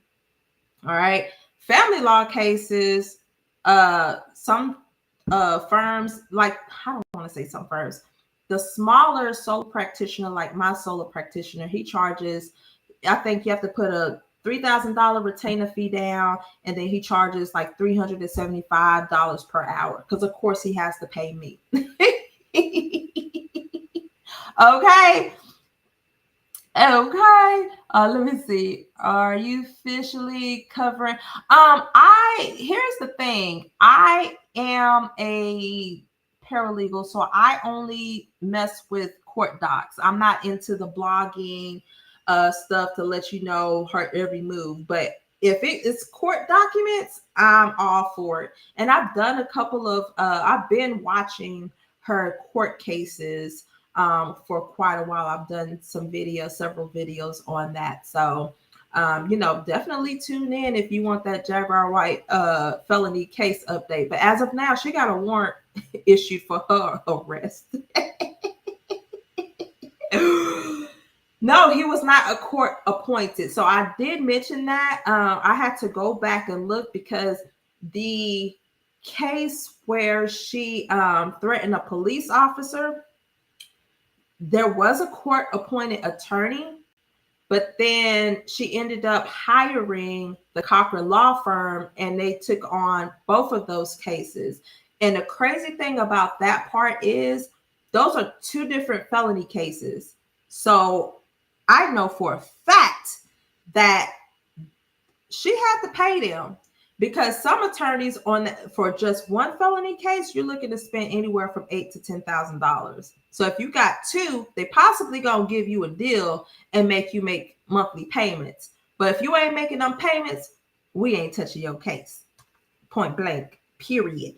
All right. Family law cases, some firms, like, I don't want to say some firms, the smaller solo practitioner, like my solo practitioner, he charges, I think you have to put a $3,000 retainer fee down, and then he charges like $375 per hour, because of course he has to pay me. Okay. Let me see. Are you officially covering? Here's the thing. I am a paralegal, so I only mess with court docs. I'm not into the blogging stuff to let you know her every move. But if it is court documents, I'm all for it. And I've done a couple of, I've been watching her court cases for quite a while. I've done several videos on that. So, definitely tune in if you want that Jaguar Wright felony case update. But as of now, she got a warrant issued for her arrest. No, he was not a court appointed. So I did mention that. I had to go back and look, because the case where she threatened a police officer, there was a court appointed attorney, but then she ended up hiring the Cochran law firm, and they took on both of those cases. And the crazy thing about that part is those are two different felony cases. So I know for a fact that she had to pay them, because some attorneys for just one felony case, you're looking to spend anywhere from $8,000 to $10,000. So if you got two, they possibly gonna give you a deal and make you make monthly payments. But if you ain't making them payments, we ain't touching your case. Point blank. Period.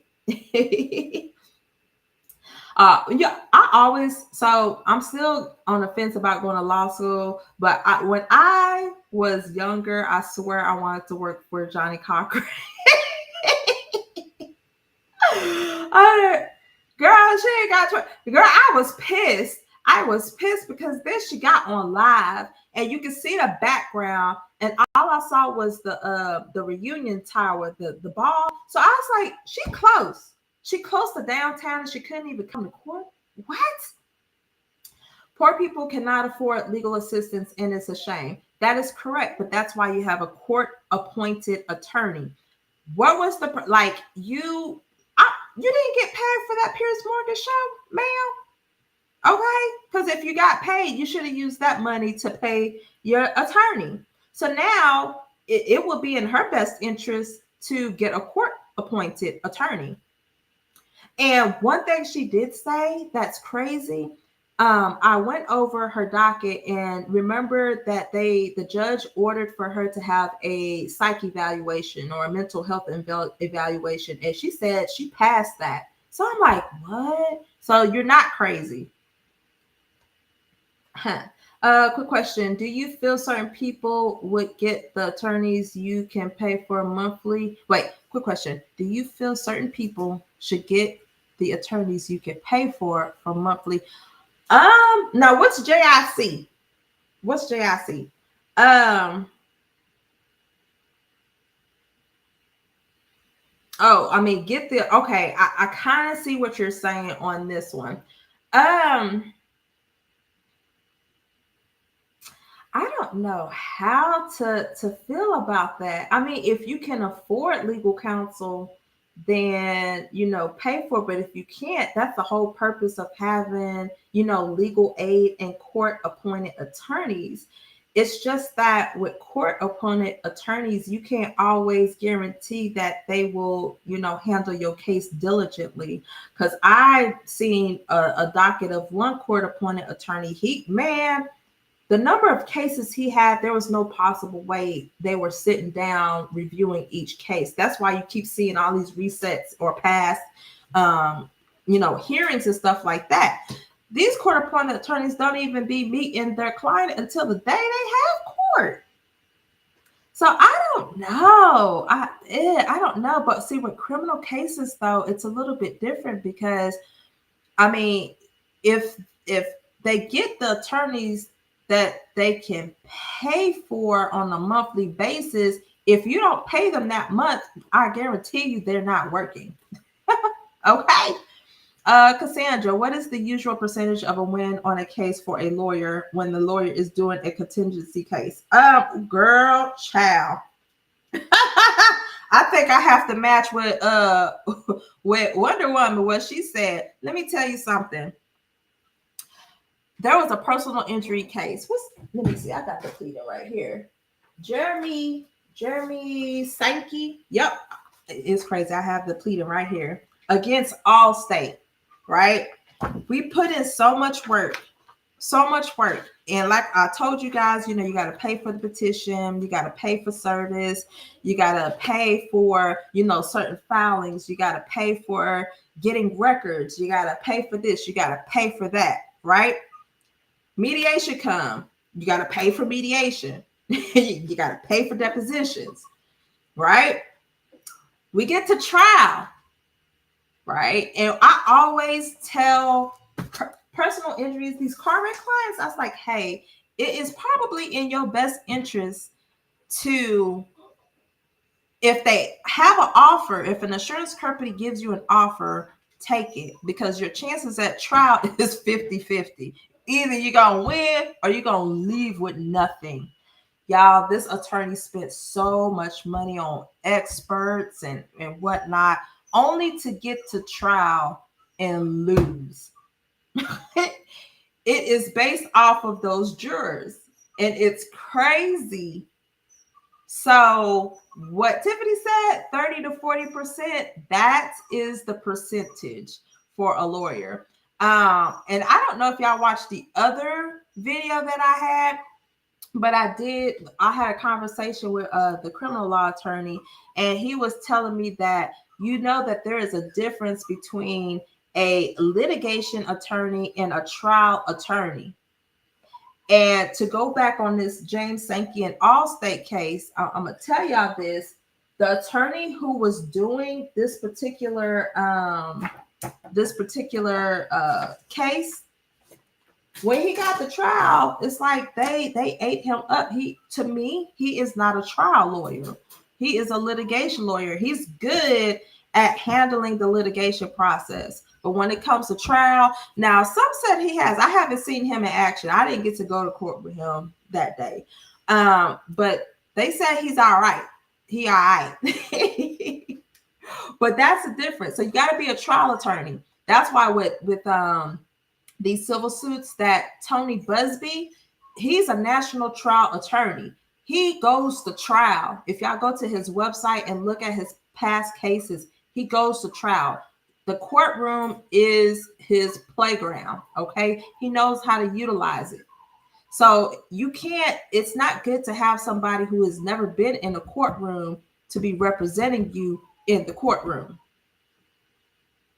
I'm still on the fence about going to law school, but when I was younger, I swear I wanted to work for Johnny Cochran. Girl, she ain't got girl, I was pissed. Because then she got on live, and you can see the background, and all I saw was the reunion tower, the ball. So I was like, she close. She close to downtown, and she couldn't even come to court. What? Poor people cannot afford legal assistance, and it's a shame. That is correct, but that's why you have a court-appointed attorney. What was you didn't get paid for that Pierce Morgan show, ma'am? Okay? Because if you got paid, you should have used that money to pay your attorney. So now it will be in her best interest to get a court-appointed attorney. And one thing she did say that's crazy, I went over her docket, and remember that the judge ordered for her to have a psych evaluation or a mental health evaluation, and she said she passed that. So I'm like, what? So you're not crazy. Quick question. Do you feel certain people would get the attorneys you can pay for monthly? Wait, quick question. Do you feel certain people should get the attorneys you can pay for monthly? No, what's JIC? What's JIC? Oh, I mean, get the okay. I kind of see what you're saying on this one. I don't know how to feel about that. I mean, if you can afford legal counsel, then pay for it. But if you can't, that's the whole purpose of having legal aid and court appointed attorneys. It's just that with court appointed attorneys, you can't always guarantee that they will handle your case diligently. Because I've seen a docket of one court appointed attorney. The number of cases he had, there was no possible way they were sitting down reviewing each case. That's why you keep seeing all these resets or past, hearings and stuff like that. These court-appointed attorneys don't even be meeting their client until the day they have court. So I don't know. I don't know. But see, with criminal cases, though, it's a little bit different because, I mean, if they get the attorneys that they can pay for on a monthly basis, if you don't pay them that month, I guarantee you they're not working. Okay. Cassandra, what is the usual percentage of a win on a case for a lawyer when the lawyer is doing a contingency case? Girl, child. I think I have to match with Wonder Woman, what she said. Let me tell you something. There was a personal injury case. Let me see. I got the pleading right here. Jeremy Sankey. Yep. It's crazy. I have the pleading right here. Against Allstate, right? We put in so much work. And like I told you guys, you got to pay for the petition. You got to pay for service. You got to pay for, certain filings. You got to pay for getting records. You got to pay for this. You got to pay for that, right? Mediation come, you got to pay for mediation. You got to pay for depositions, right? We get to trial, right? And I always tell personal injuries, these car wreck clients, I was like, hey, it is probably in your best interest to, if they have an offer, if an insurance company gives you an offer, take it, because your chances at trial is 50-50. Either you're going to win or you're going to leave with nothing. Y'all, this attorney spent so much money on experts and whatnot, only to get to trial and lose. It is based off of those jurors, and it's crazy. So what Tiffany said, 30 to 40%, that is the percentage for a lawyer. And I don't know if y'all watched the other video that I had, but I had a conversation with the criminal law attorney, and he was telling me that that there is a difference between a litigation attorney and a trial attorney. And to go back on this James Sankey and Allstate case, I'm gonna tell y'all this: the attorney who was doing this particular case, when he got the trial, it's like they ate him up. To me, he is not a trial lawyer. He is a litigation lawyer. He's good at handling the litigation process. But when it comes to trial, now some said he has. I haven't seen him in action. I didn't get to go to court with him that day. But they said he's all right. He all right. But that's the difference. So you got to be a trial attorney. That's why with these civil suits that Tony Busby, he's a national trial attorney. He goes to trial. If y'all go to his website and look at his past cases, he goes to trial. The courtroom is his playground, okay? He knows how to utilize it. So it's not good to have somebody who has never been in a courtroom to be representing you in the courtroom.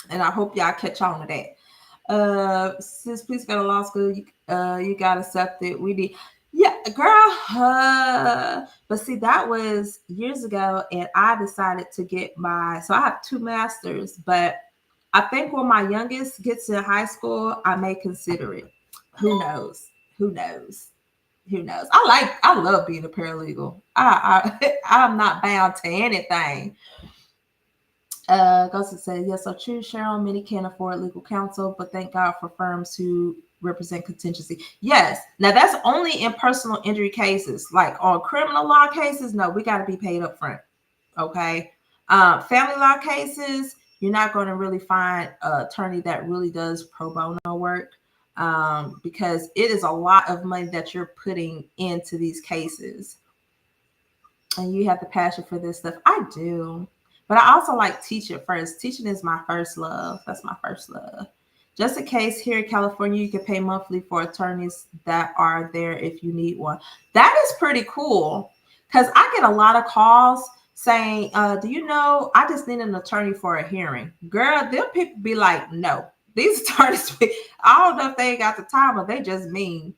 And I hope y'all catch on to that. Since please go to law school, you got accepted. We need, yeah, girl. But see, that was years ago, and I decided to get my. So I have 2 masters, but I think when my youngest gets in high school, I may consider it. Who knows? Who knows? Who knows? I love being a paralegal. I'm not bound to anything. Goes to say, yes, so true, Cheryl. Many can't afford legal counsel, but thank God for firms who represent contingency. Yes. Now that's only in personal injury cases. Like on criminal law cases, no, we got to be paid up front. Okay. Family law cases, you're not going to really find an attorney that really does pro bono work, because it is a lot of money that you're putting into these cases. And you have the passion for this stuff. I do. But I also like teaching first. Teaching is my first love. That's my first love. Just in case, here in California, you can pay monthly for attorneys that are there if you need one. That is pretty cool, because I get a lot of calls saying, do you know, I just need an attorney for a hearing. Girl, them people be like, no. These attorneys, I don't know if they got the time or they just mean.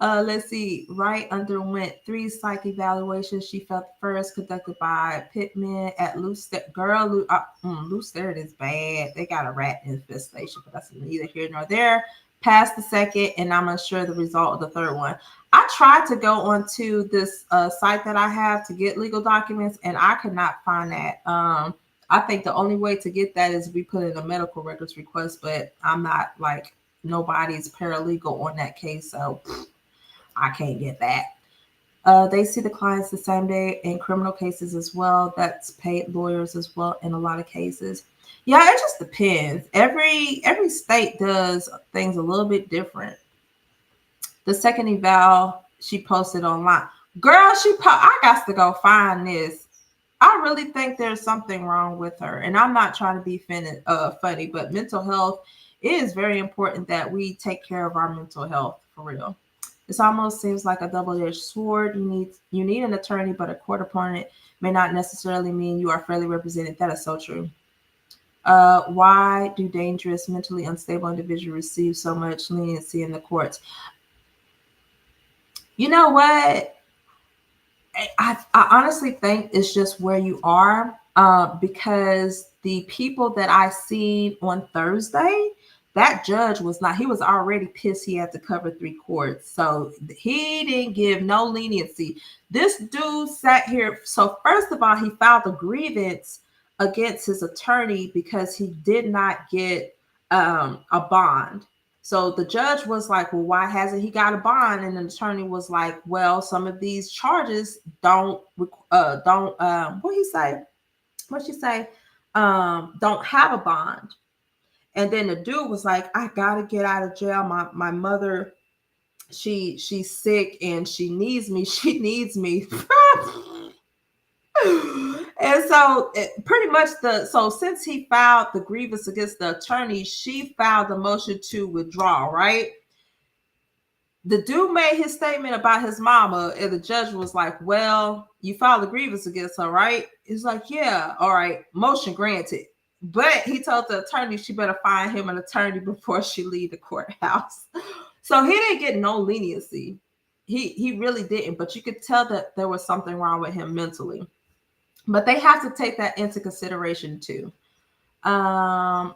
Let's see. Wright underwent 3 psych evaluations. She felt the first conducted by Pittman at Loose. Girl, Loose Sturt is bad. They got a rat infestation, but that's neither here nor there. Passed the second, and I'm unsure the result of the third one. I tried to go onto this site that I have to get legal documents, and I could not find that. I think the only way to get that is we put in a medical records request, but I'm not like nobody's paralegal on that case, so I can't get that. They see the clients the same day in criminal cases as well. That's paid lawyers as well in a lot of cases. Yeah, it just depends. Every state does things a little bit different. The second eval she posted online. Girl, I got to go find this. I really think there's something wrong with her. And I'm not trying to be funny, but mental health, it is very important that we take care of our mental health for real. This almost seems like a double-edged sword. You need an attorney, but a court opponent may not necessarily mean you are fairly represented. That is so true. Why do dangerous, mentally unstable individuals receive so much leniency in the courts? You know what? I honestly think it's just where you are, because the people that I seen on Thursday, that judge was not, he was already pissed he had to cover 3 courts. So he didn't give no leniency. This dude sat here. So first of all, he filed a grievance against his attorney because he did not get a bond. So the judge was like, well, why hasn't he got a bond? And the attorney was like, well, some of these charges don't what he say? What she say? Don't have a bond. And then the dude was like, I gotta get out of jail. My mother, she's sick and she needs me. She needs me. And so pretty much so since he filed the grievance against the attorney, she filed the motion to withdraw, right? The dude made his statement about his mama, and the judge was like, well, you filed a grievance against her, right? He's like, yeah, all right, motion granted. But he told the attorney she better find him an attorney before she leave the courthouse. So he didn't get no leniency. He really didn't, but you could tell that there was something wrong with him mentally. But they have to take that into consideration too. Wow,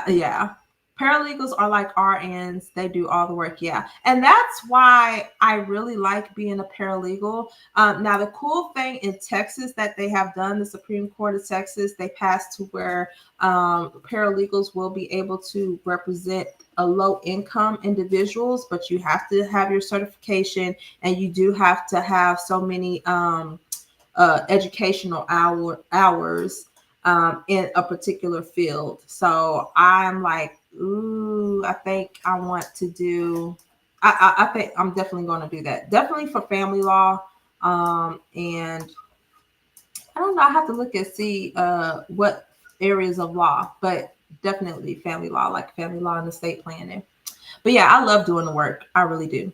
yeah. Paralegals are like RNs. They do all the work, yeah. And that's why I really like being a paralegal. Now, the cool thing in Texas that they have done, the Supreme Court of Texas, they passed to where paralegals will be able to represent a low-income individuals, but you have to have your certification, and you do have to have so many educational hours in a particular field. So I'm like, ooh, I think I want to do, I think I'm definitely going to do that. Definitely for family law. And I don't know, I have to look and see what areas of law, but definitely family law, like family law and estate planning. But yeah, I love doing the work. I really do.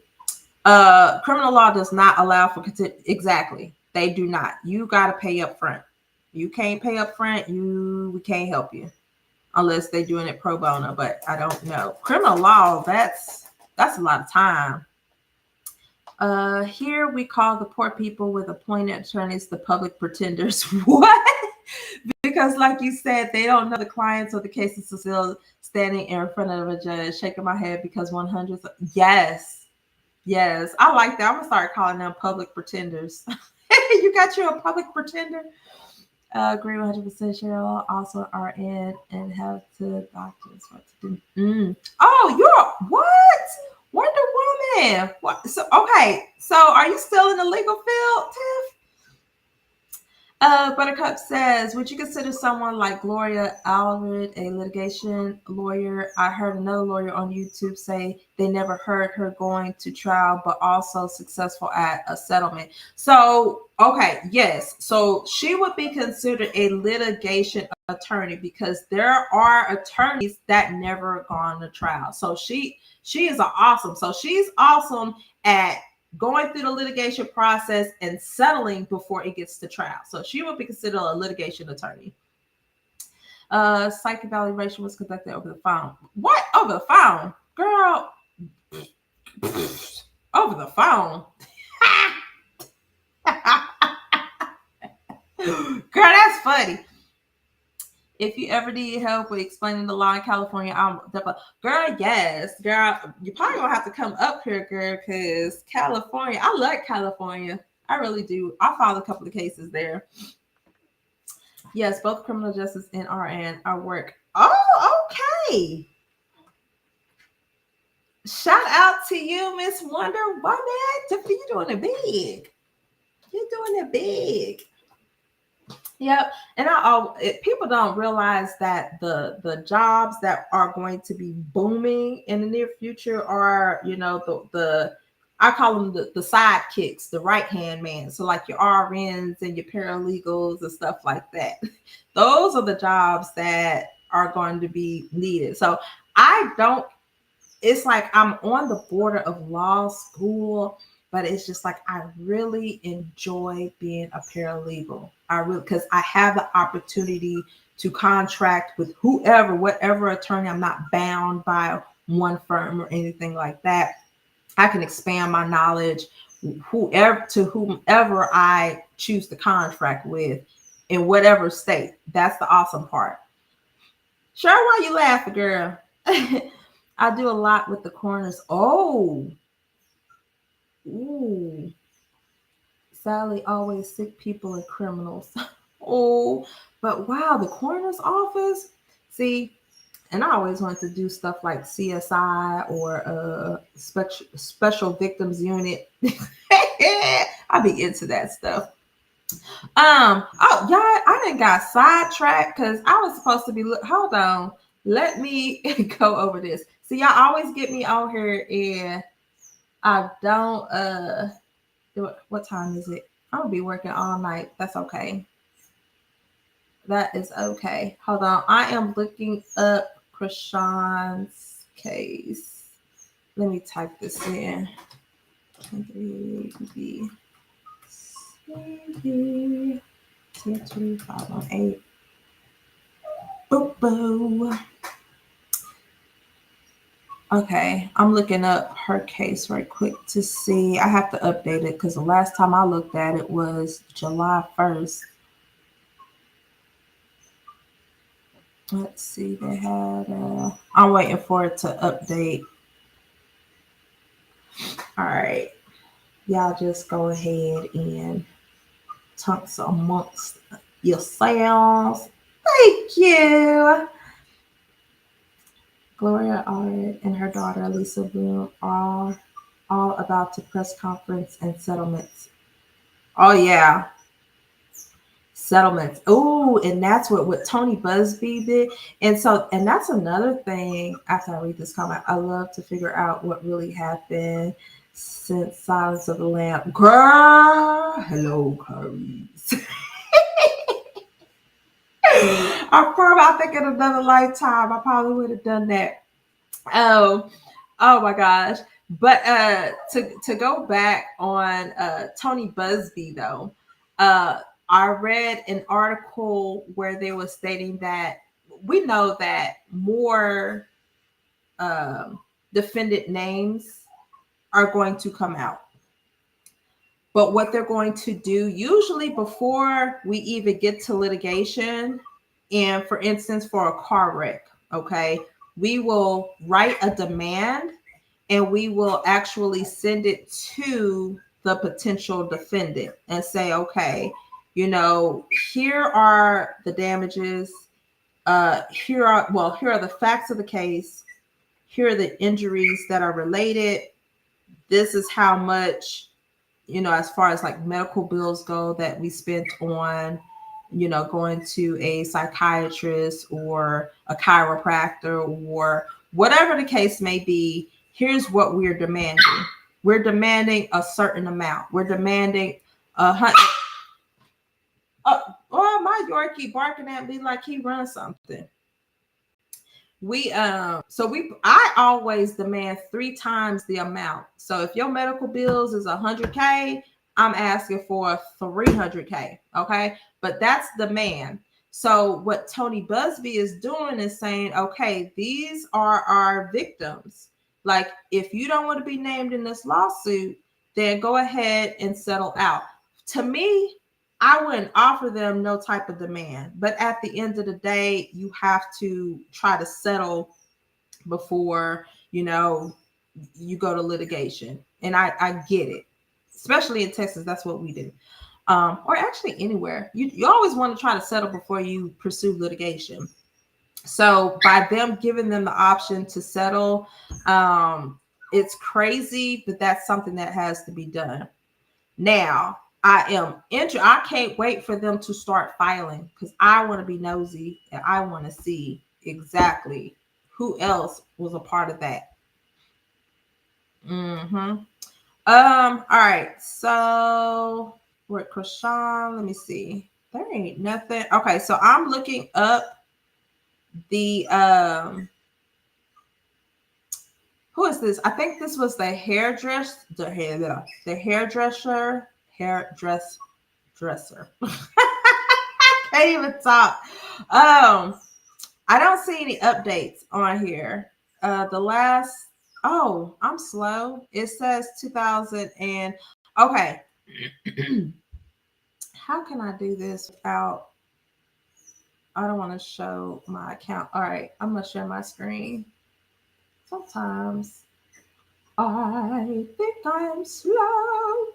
Criminal law does not allow for exactly. They do not. You got to pay up front. You can't pay up front. We can't help you. unless they're doing it pro bono, but I don't know. Criminal law, that's a lot of time. Here we call the poor people with appointed attorneys the public pretenders. What? Because like you said, they don't know the clients or the cases are still standing in front of a judge, shaking my head because 100. Yes. Yes. I like that. I'm going to start calling them public pretenders. You got you a public pretender? Agree 100%, Cheryl. Also are in and have to doctors what to do. Oh, you're what? Wonder Woman. What? So okay. So are you still in the legal field, Tiff? Buttercup says, would you consider someone like Gloria Allred a litigation lawyer? I heard another lawyer on YouTube say they never heard her going to trial, but also successful at a settlement. So, okay, yes. So she would be considered a litigation attorney because there are attorneys that never gone to trial. So she is awesome. So she's awesome at going through the litigation process and settling before it gets to trial. So she would be considered a litigation attorney. Psych evaluation was conducted over the phone. What? Over the phone? Girl. Over the phone. Girl, that's funny. If you ever need help with explaining the law in California, I'm definitely, girl, yes, girl, you probably gonna have to come up here, girl, because California, I like California. I really do. I filed a couple of cases there. Yes, both criminal justice and RN are work. Oh, okay. Shout out to you, Miss Wonder Woman. Tiffany, you're doing it big. You're doing it big. Yep, and people don't realize that the jobs that are going to be booming in the near future are, the I call them the sidekicks, the right hand man. So like your RNs and your paralegals and stuff like that. Those are the jobs that are going to be needed. So it's like I'm on the border of law school, but it's just like I really enjoy being a paralegal. Because I have the opportunity to contract with whatever attorney. I'm not bound by one firm or anything like that. I can expand my knowledge whomever I choose to contract with in whatever state. That's the awesome part. Sure, why you laughing, girl? I do a lot with the coroners. Oh. Ooh. Sally always sick people and criminals. Oh, but wow, the coroner's office. See, and I always wanted to do stuff like CSI or special victims unit. I'd be into that stuff. Oh, y'all, I done got sidetracked because I was supposed to be. Hold on, let me go over this. So y'all always get me on here, and I don't. What time is it? I'm gonna be working all night. That's okay. That is okay. Hold on. I am looking up Chrisean's case. Let me type this in. 518. Boo boo. Okay, I'm looking up her case right quick to see. I have to update it because the last time I looked at it was July 1st. Let's see, they had, I'm waiting for it to update. All right, y'all just go ahead and talk amongst yourselves. Thank you. Gloria Allred and her daughter Lisa Bloom are all about to press conference and settlements. Oh yeah, settlements. Oh, and that's what Tony Busby did. And that's another thing. After I read this comment, I love to figure out what really happened since Silence of the Lamb. Girl, hello, Currys. I think in another lifetime, I probably would have done that. Oh my gosh. But to go back on Tony Busby though, I read an article where they were stating that we know that more defendant names are going to come out. But what they're going to do, usually before we even get to litigation, and for instance, for a car wreck, okay, we will write a demand and we will actually send it to the potential defendant and say, okay, here are the damages. Here are the facts of the case. Here are the injuries that are related. This is how much, as far as like medical bills go, that we spent on, going to a psychiatrist or a chiropractor or whatever the case may be. Here's what we're demanding. We're demanding a certain amount. We're demanding $100. Oh, my Yorkie barking at me like he runs something. I always demand 3 times the amount. So if your medical bills is $100K, I'm asking for $300K. Okay. But that's demand. So what Tony Busby is doing is saying, okay, these are our victims. Like, if you don't want to be named in this lawsuit, then go ahead and settle out. To me, I wouldn't offer them no type of demand, but at the end of the day, you have to try to settle before, you go to litigation. And I get it, especially in Texas. That's what we do. Or actually anywhere. You always want to try to settle before you pursue litigation. So by them giving them the option to settle, it's crazy, but that's something that has to be done. Now, I can't wait for them to start filing, because I want to be nosy and I want to see exactly who else was a part of that. All right. So with Chrisean, let me see. There ain't nothing. Okay, so I'm looking up the who is this? I think this was the hairdresser. I can't even talk. I don't see any updates on here. I'm slow. It says 2000 and okay. How can I do this without? I don't want to show my account. All right, I'm gonna share my screen. Sometimes I think I'm slow.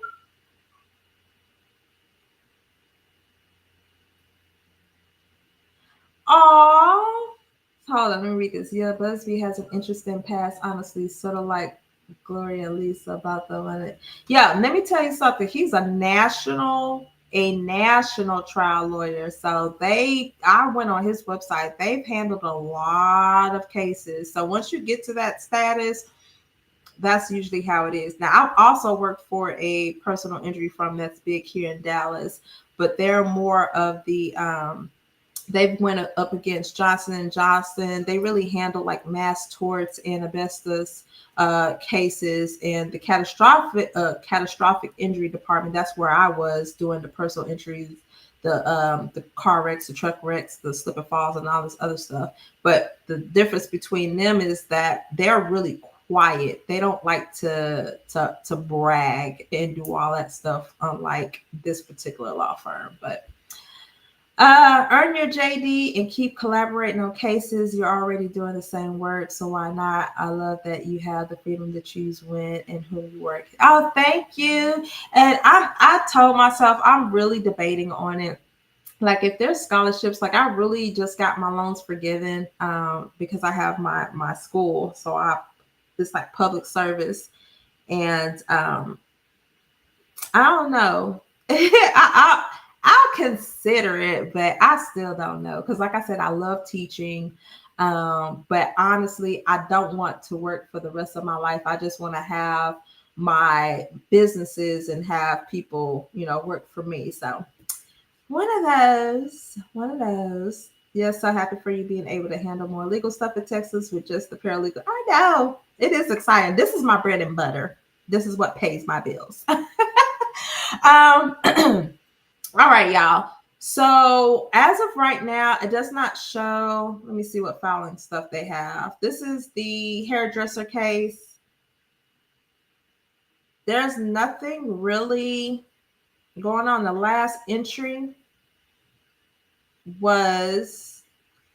Oh, hold on, let me read this. Yeah, Busby has an interesting past, honestly, sort of like Gloria and Lisa about the one. Yeah, let me tell you something. He's a national trial lawyer. So I went on his website. They've handled a lot of cases. So once you get to that status, that's usually how it is. Now, I've also worked for a personal injury firm that's big here in Dallas, but they're more of the they went up against Johnson & Johnson. They really handle like mass torts and asbestos cases, and the catastrophic injury department. That's where I was doing the personal injuries, the car wrecks, the truck wrecks, the slip and falls, and all this other stuff. But the difference between them is that they're really quiet. They don't like to brag and do all that stuff, unlike this particular law firm. But earn your JD and keep collaborating on cases. You're already doing the same work, so why not? I love that you have the freedom to choose when and who you work. Oh, thank you. And I told myself I'm really debating on it. Like, if there's scholarships, like I really just got my loans forgiven because I have my school, so it's like public service, and I don't know. I'll consider it, but I still don't know. Because like I said, I love teaching. But honestly, I don't want to work for the rest of my life. I just want to have my businesses and have people, work for me. So one of those. Yes, so happy for you being able to handle more legal stuff in Texas with just the paralegal. I know. It is exciting. This is my bread and butter. This is what pays my bills. All right, y'all. So as of right now, it does not show. Let me see what filing stuff they have. This is the hairdresser case. There's nothing really going on. The last entry was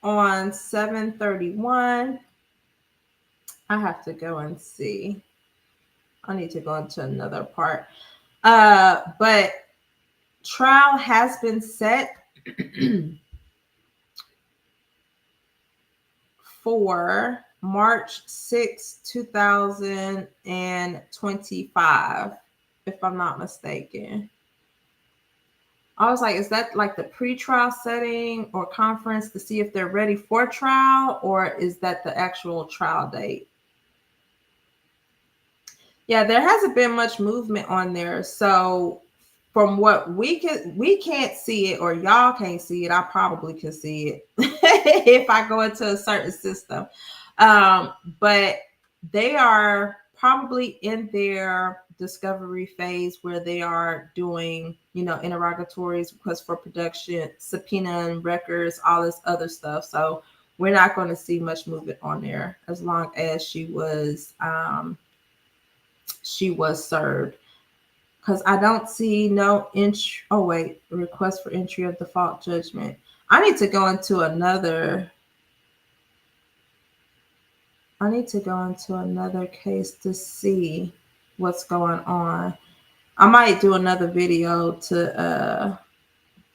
on 7/31. I have to go and see. I need to go into another part. But trial has been set for March 6, 2025, if I'm not mistaken. I was like, is that like the pre-trial setting or conference to see if they're ready for trial, or is that the actual trial date? Yeah, there hasn't been much movement on there. So from what we can't see it, or y'all can't see it. I probably can see it if I go into a certain system. But they are probably in their discovery phase where they are doing, interrogatories, requests for production, subpoena records, all this other stuff. So we're not going to see much movement on there as long as she was served. Because I don't see no request for entry of default judgment. I need to go into another case to see what's going on. I might do another video to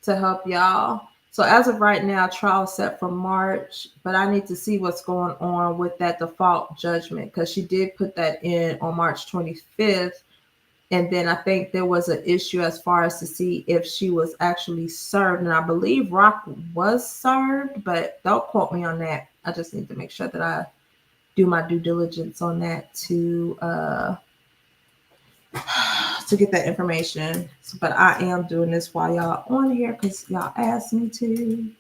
help y'all. So as of right now, trial set for March, but I need to see what's going on with that default judgment, because she did put that in on March 25th. And then I think there was an issue as far as to see if she was actually served. And I believe Rock was served, but don't quote me on that. I just need to make sure that I do my due diligence on that to get that information. But I am doing this while y'all on here because y'all asked me to.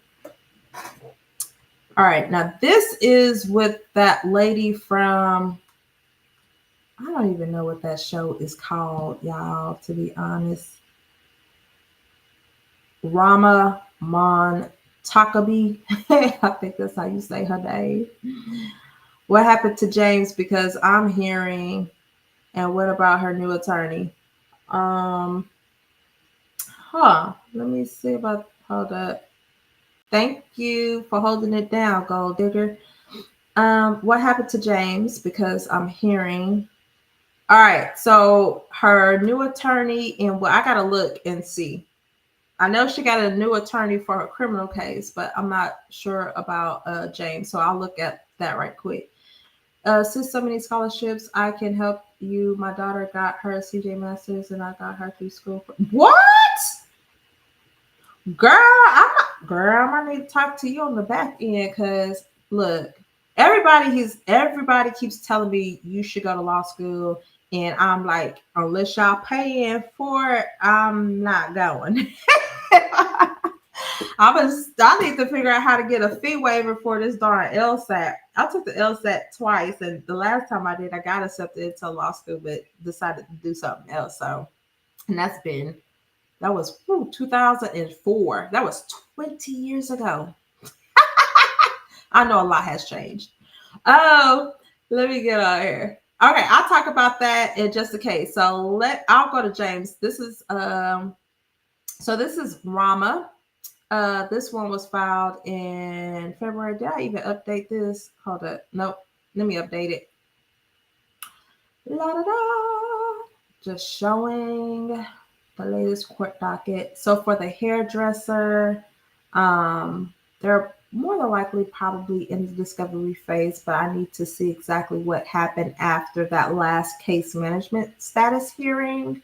All right. Now this is with that lady from, I don't even know what that show is called, y'all, to be honest. Rama Mon Takabi. I think that's how you say her name. What happened to James? Because I'm hearing, and what about her new attorney? Let me see about hold up. Thank you for holding it down, Gold Digger. What happened to James? Because I'm hearing. All right, so her new attorney, and I gotta look and see. I know she got a new attorney for her criminal case, but I'm not sure about James, so I'll look at that right quick. Since so many scholarships, I can help you. My daughter got her CJ Masters, and I got her through school. What? Girl, I need to talk to you on the back end, because look, everybody keeps telling me you should go to law school. And I'm like, unless y'all paying for it, I'm not going. I need to figure out how to get a fee waiver for this darn LSAT. I took the LSAT twice, and the last time I did, I got accepted into law school, but decided to do something else. So, and that was 2004. That was 20 years ago. I know a lot has changed. Oh, let me get out here. Okay, I'll talk about that in just a case. So I'll go to James. This is Rama. This one was filed in February. Did I even update this? Hold up. Nope. Let me update it. La da da. Just showing the latest court docket. So for the hairdresser, they're more than likely probably in the discovery phase, but I need to see exactly what happened after that last case management status hearing.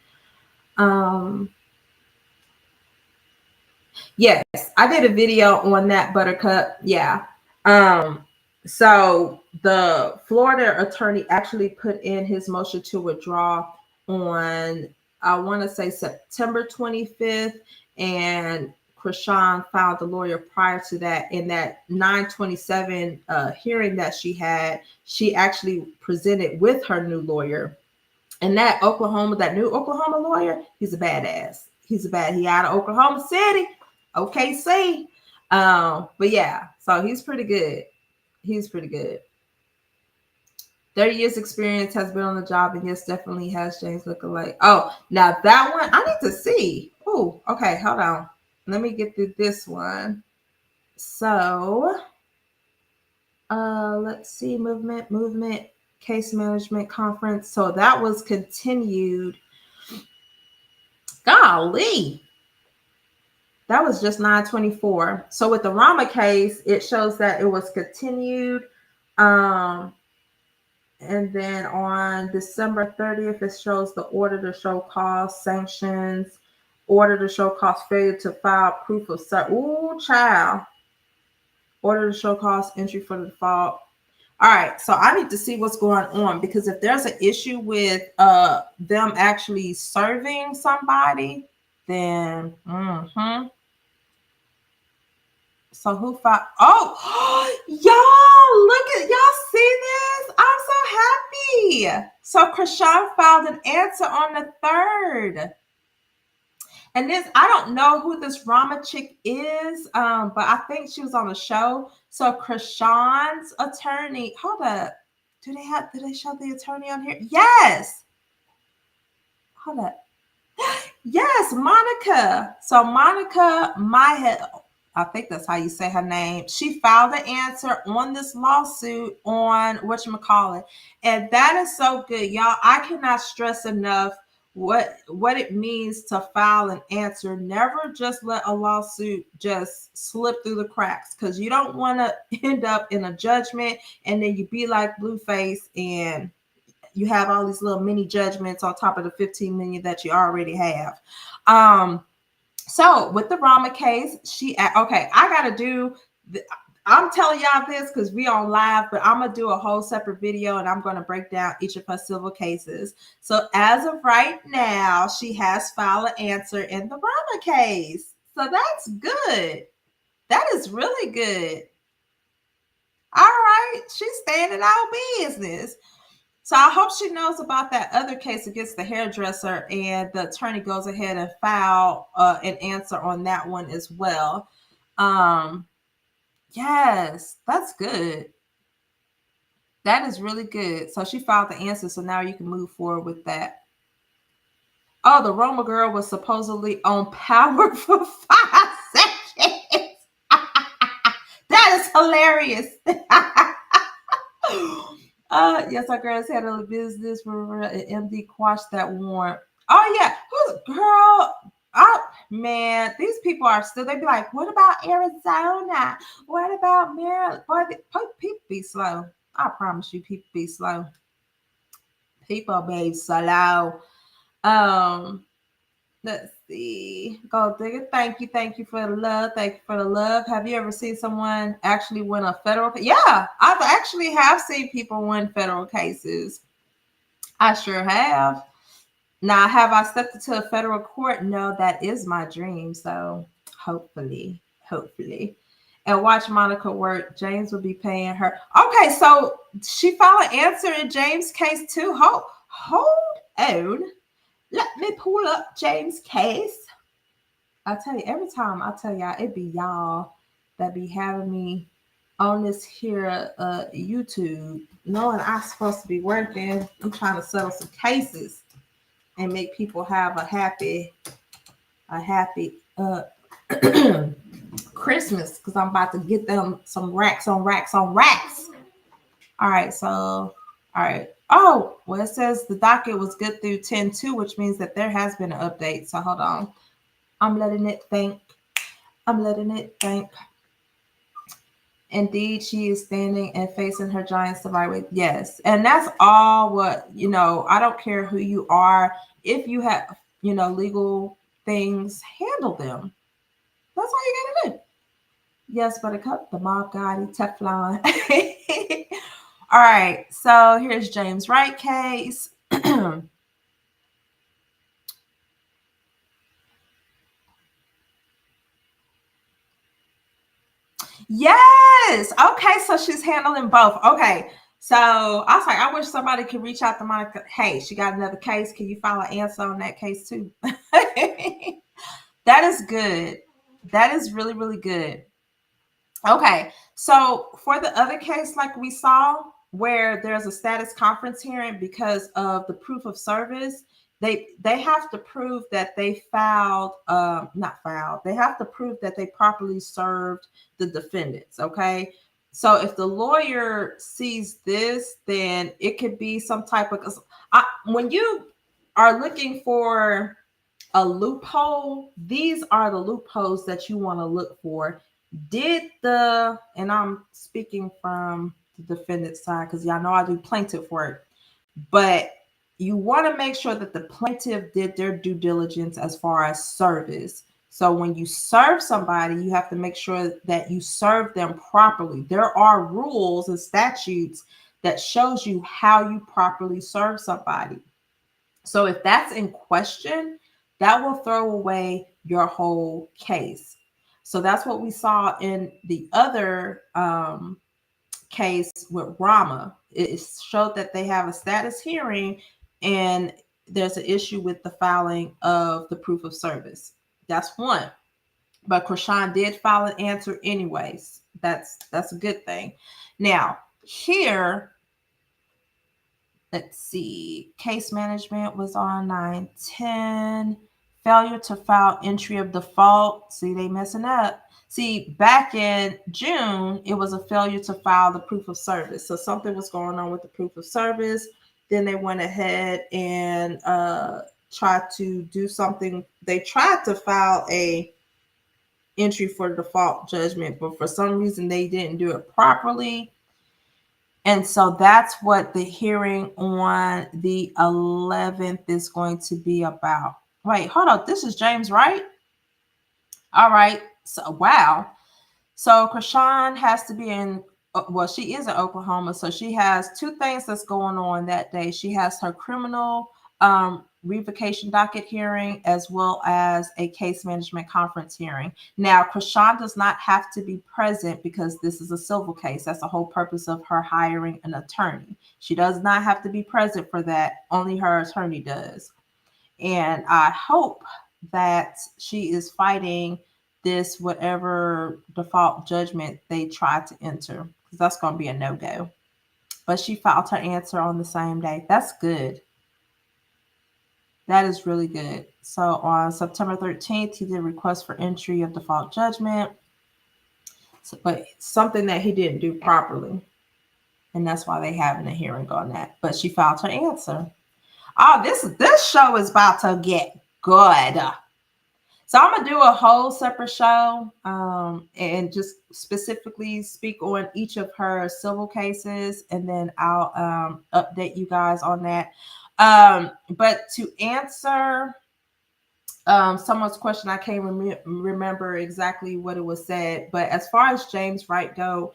Yes, I did a video on that, Buttercup. Yeah. So the Florida attorney actually put in his motion to withdraw on, I want to say, September 25th, and Chrisean filed the lawyer prior to that. In that 9/27 hearing that she had, she actually presented with her new lawyer. And that new Oklahoma lawyer, he's a badass. He out of Oklahoma City. OKC. But yeah, so he's pretty good. He's pretty good. 30 years experience, has been on the job, and yes, definitely has James lookalike. Oh, now that one I need to see. Oh, okay, hold on. Let me get through this one. So, let's see, movement, case management conference. So that was continued. Golly, that was just 9/24. So with the Rama case, it shows that it was continued. And then on December 30th, it shows the order to show cause, sanctions, order to show cause, failure to file proof of ooh, child. Order to show cause, entry for the default. All right, so I need to see what's going on, because if there's an issue with them actually serving somebody, then So who filed? Oh, y'all, look at, y'all see this? I'm so happy. So Chrisean filed an answer on the 3rd. And this, I don't know who this Rama chick is, but I think she was on the show. So Chrisean's attorney, hold up. Did they show the attorney on here? Yes. Hold up. Yes, Monica. So Monica I think that's how you say her name. She filed an answer on this lawsuit on whatchamacallit. And that is so good, y'all. I cannot stress enough what it means to file an answer. Never just let a lawsuit just slip through the cracks, because you don't want to end up in a judgment and then you be like Blueface and you have all these little mini judgments on top of the 15 million that you already have. So with the Rama case, I'm telling y'all this because we on live, but I'm going to do a whole separate video and I'm going to break down each of her civil cases. So as of right now, she has filed an answer in the Rama case. So that's good. That is really good. All right. She's staying in our business. So I hope she knows about that other case against the hairdresser, and the attorney goes ahead and file an answer on that one as well. Yes, that's good. That is really good. So she filed the answer, so now you can move forward with that. Oh, the Roma girl was supposedly on power for 5 seconds. That is hilarious. Yes, our girls handle business. MD quashed that warrant. Oh yeah, who's girl? Oh man, these people are still. They be like, what about Arizona? What about Maryland? Boy, people be slow. I promise you, people be slow. People be slow. Let's see. Gold Digger, thank you for the love. Thank you for the love. Have you ever seen someone actually win a federal case? Yeah, I've actually have seen people win federal cases. I sure have. Now, have I stepped into a federal court? No, that is my dream. So hopefully. And watch Monica work. James will be paying her. Okay, so she filed an answer in James' case too. Hold on. Let me pull up James' case. I tell you, every time I tell y'all, it be y'all that be having me on this here YouTube, knowing I'm supposed to be working. I'm trying to settle some cases and make people have a happy Christmas, because I'm about to get them some racks on racks on racks. All right, so all right. Oh, well, it says the docket was good through 10/2, which means that there has been an update. So hold on. I'm letting it think. Indeed, she is standing and facing her giants to right with. Yes. And that's all what, I don't care who you are. If you have, legal things, handle them. That's all you got to do. Yes, Buttercup, the Mob Gotti, Teflon. All right. So here's James Wright case. Yes. Okay. So she's handling both. Okay. So I was like, I wish somebody could reach out to Monica. Hey, she got another case. Can you file an answer on that case too? That is good. That is really, really good. Okay, so for the other case, like we saw, where there's a status conference hearing because of the proof of service, they have to prove that they filed, not filed. They have to prove that they properly served the defendants. Okay, so if the lawyer sees this, then it could be some type of. When you are looking for a loophole, these are the loopholes that you want to look for. And I'm speaking from the defendant's side because y'all know I do plaintiff work, but you want to make sure that the plaintiff did their due diligence as far as service. So when you serve somebody, you have to make sure that you serve them properly. There are rules and statutes that shows you how you properly serve somebody. So if that's in question, that will throw away your whole case. So that's what we saw in the other case with Rama. It showed that they have a status hearing and there's an issue with the filing of the proof of service. That's one. But Chrisean did file an answer anyways. That's a good thing. Now, here, let's see, case management was on 9/10. Failure to file entry of default. See, they messing up. See, back in June, it was a failure to file the proof of service. So something was going on with the proof of service. Then they went ahead and tried to do something. They tried to file a entry for default judgment, but for some reason they didn't do it properly. And so that's what the hearing on the 11th is going to be about. Wait, hold on. This is James Wright? All right. So, wow. So Chrisean has to be in, well, she is in Oklahoma. So she has two things that's going on that day. She has her criminal revocation docket hearing as well as a case management conference hearing. Now, Chrisean does not have to be present because this is a civil case. That's the whole purpose of her hiring an attorney. She does not have to be present for that. Only her attorney does. And I hope that she is fighting this whatever default judgment they try to enter, because that's going to be a no-go. But she filed her answer on the same day. That's good. That is really good. So on September 13th, he did request for entry of default judgment, but something that he didn't do properly. And that's why they having a hearing on that. But she filed her answer. Oh, this show is about to get good. So I'm going to do a whole separate show and just specifically speak on each of her civil cases, and then I'll update you guys on that. But to answer someone's question, I can't remember exactly what it was said, but as far as James Wright go,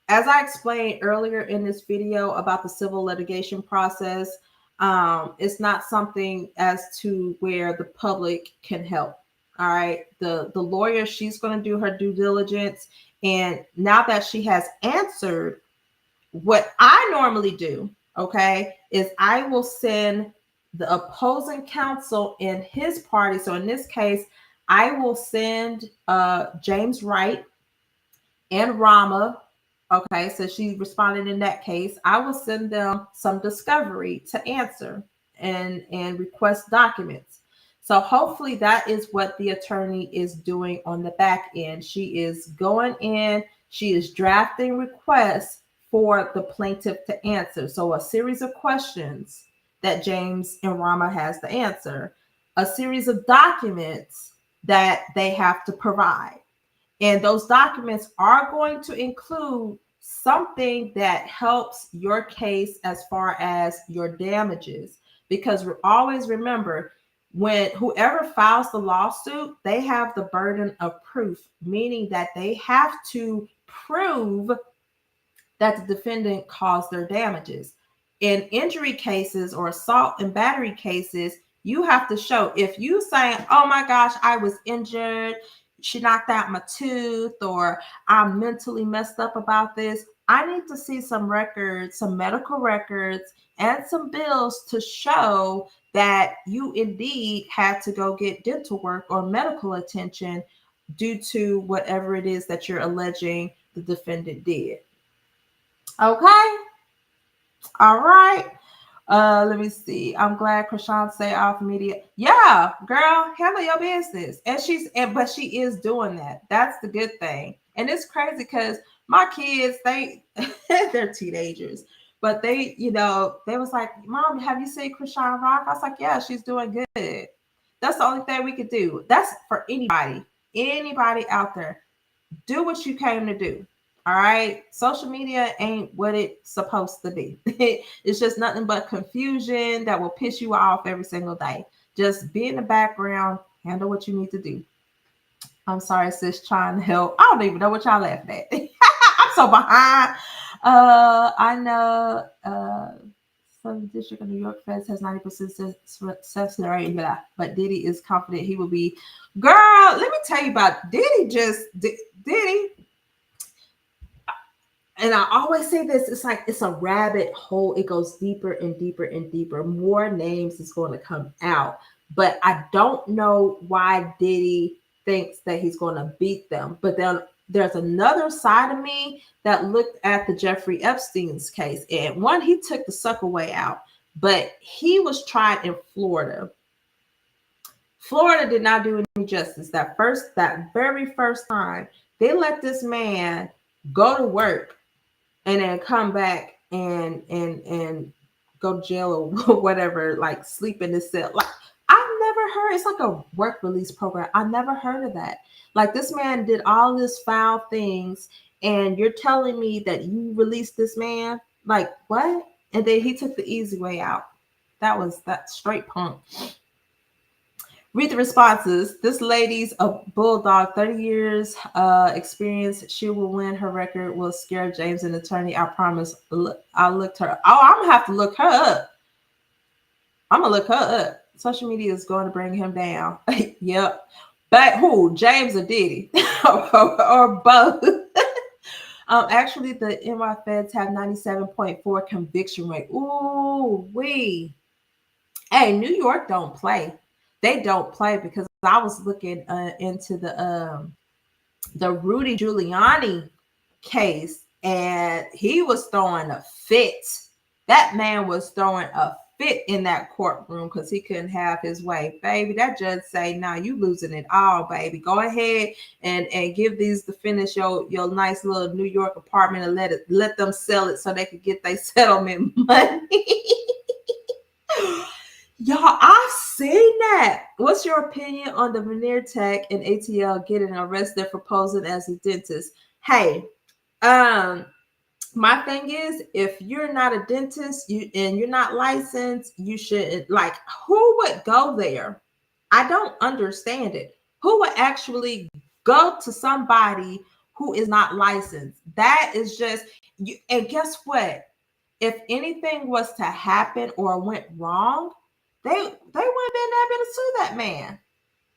as I explained earlier in this video about the civil litigation process, it's not something as to where the public can help. All right. The lawyer, she's going to do her due diligence. And now that she has answered, what I normally do, okay, is I will send the opposing counsel in his party. So in this case, I will send James Wright and Rama. Okay, so she responded in that case. I will send them some discovery to answer and request documents. So hopefully that is what the attorney is doing on the back end. She is going in, she is drafting requests for the plaintiff to answer. So a series of questions that James and Rama has to answer, a series of documents that they have to provide. And those documents are going to include something that helps your case as far as your damages. Because always remember, when whoever files the lawsuit, they have the burden of proof, meaning that they have to prove that the defendant caused their damages. In injury cases or assault and battery cases, you have to show, if you say, oh my gosh, I was injured, she knocked out my tooth, or I'm mentally messed up about this, I need to see some records, some medical records, and some bills to show that you indeed had to go get dental work or medical attention due to whatever it is that you're alleging the defendant did. Okay. All right. Let me see. I'm glad Chrisean stay off media. Yeah, girl, handle your business. But she is doing that. That's the good thing. And it's crazy because my kids, they're teenagers, but they was like, Mom, have you seen Chrisean Rock? I was like, yeah, she's doing good. That's the only thing we could do. That's for anybody out there. Do what you came to do. All right. Social media ain't what it's supposed to be. It's just nothing but confusion that will piss you off every single day. Just be in the background, handle what you need to do. I'm sorry, sis, trying to help. I don't even know what y'all laughing at. I'm so behind. I know some district of New York feds has 90% success rate, but Diddy is confident he will be. Girl, let me tell you about Diddy. Diddy. And I always say this, it's like it's a rabbit hole. It goes deeper and deeper and deeper. More names is going to come out. But I don't know why Diddy thinks that he's going to beat them. But then there's another side of me that looked at the Jeffrey Epstein's case. And one, he took the sucker way out. But he was tried in Florida. Florida did not do any justice. That very first time, they let this man go to work and then come back and go to jail or whatever, like sleep in the cell. Like, I've never heard. It's like a work release program. I never heard of that. Like, this man did all this foul things, and you're telling me that you released this man? Like, what? And then he took the easy way out. That straight punk. Read the responses. This lady's a bulldog, 30 years experience. She will win. Her record will scare James, an attorney. I promise. I looked her. Oh, I'm going to have to look her up. I'm going to look her up. Social media is going to bring him down. Yep. But who? James or Diddy? or both. Actually, the NY feds have 97.4 conviction rate. Ooh, wee. Hey, New York don't play. They don't play, because I was looking into the Rudy Giuliani case, and he was throwing a fit. That man was throwing a fit in that courtroom because he couldn't have his way. Baby, that judge say, "Nah, you losing it all, baby. Go ahead and give these defendants your nice little New York apartment and let them sell it so they could get their settlement money." Y'all, I've seen that. What's your opinion on the Veneer Tech and ATL getting arrested for posing as a dentist? Hey, my thing is, if you're not a dentist and you're not licensed, you shouldn't. Like, who would go there? I don't understand it. Who would actually go to somebody who is not licensed? That is just you. And guess what? If anything was to happen or went wrong, they wouldn't have been able to sue that man.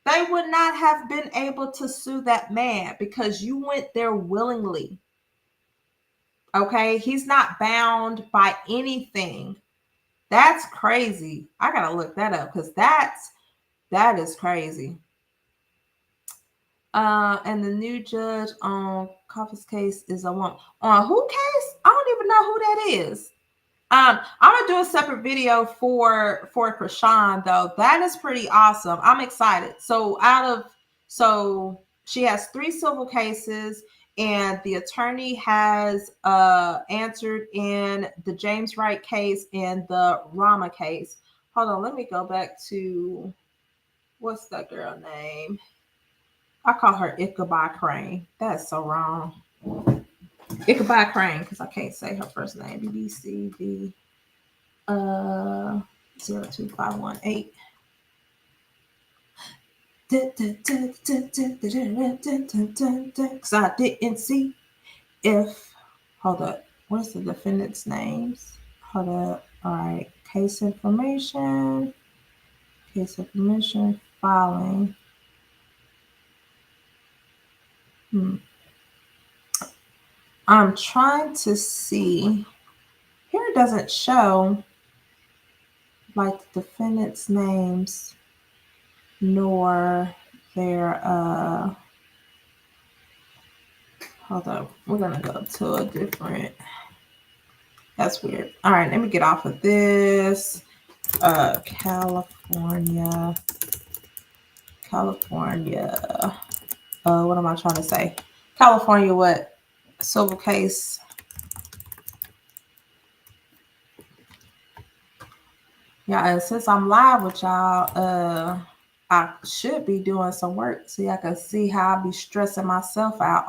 They would not have been able to sue that man because you went there willingly. Okay, he's not bound by anything. That's crazy. I gotta look that up because that is crazy. And the new judge on Coffee's case is a woman. On who case? I don't even know who that is. I'm gonna do a separate video for Chrisean though. That is pretty awesome. I'm excited. So she has 3 civil cases, and the attorney has answered in the James Wright case and the Rama case. Hold on, let me go back to what's that girl name? I call her Ichabod Crane. That's so wrong. Ichabod Crane, because I can't say her first name. BBCB 02518. Because I didn't see if. Hold up. What's the defendant's names? Hold up. All right. Case information. Filing. I'm trying to see. Here it doesn't show like the defendants' names nor their hold up. We're gonna go to a different. That's weird. All right, let me get off of this. California. What am I trying to say? California, what? Civil case. Yeah, and since I'm live with y'all, I should be doing some work so y'all can see how I be stressing myself out.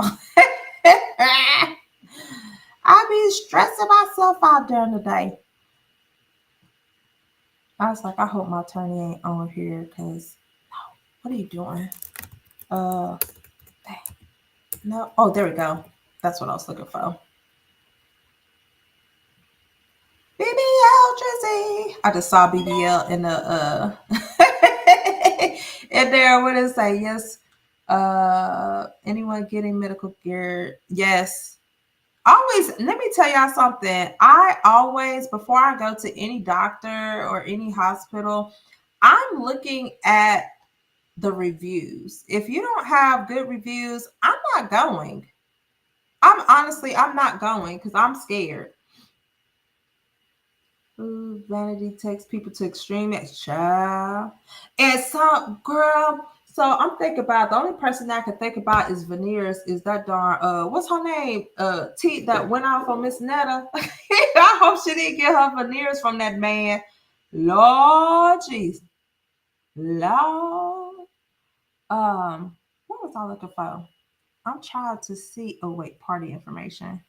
I be stressing myself out during the day. I was like, I hope my attorney ain't on here because what are you doing? Dang. No. Oh, there we go. That's what I was looking for. BBL Drizzy. I just saw BBL in the in there. What did it say? Yes. Anyone getting medical gear? Yes. Always, let me tell y'all something. I always, before I go to any doctor or any hospital, I'm looking at the reviews. If you don't have good reviews, I'm not going. I'm not going because I'm scared. Ooh, vanity takes people to extreme child. And so, girl, so I'm thinking about the only person I can think about is Veneers, is that darn what's her name? T that went off on Miss Netta. I hope she didn't get her veneers from that man. Lord Jesus. Lord. What was I looking for? I'm trying to see. Oh wait, party information.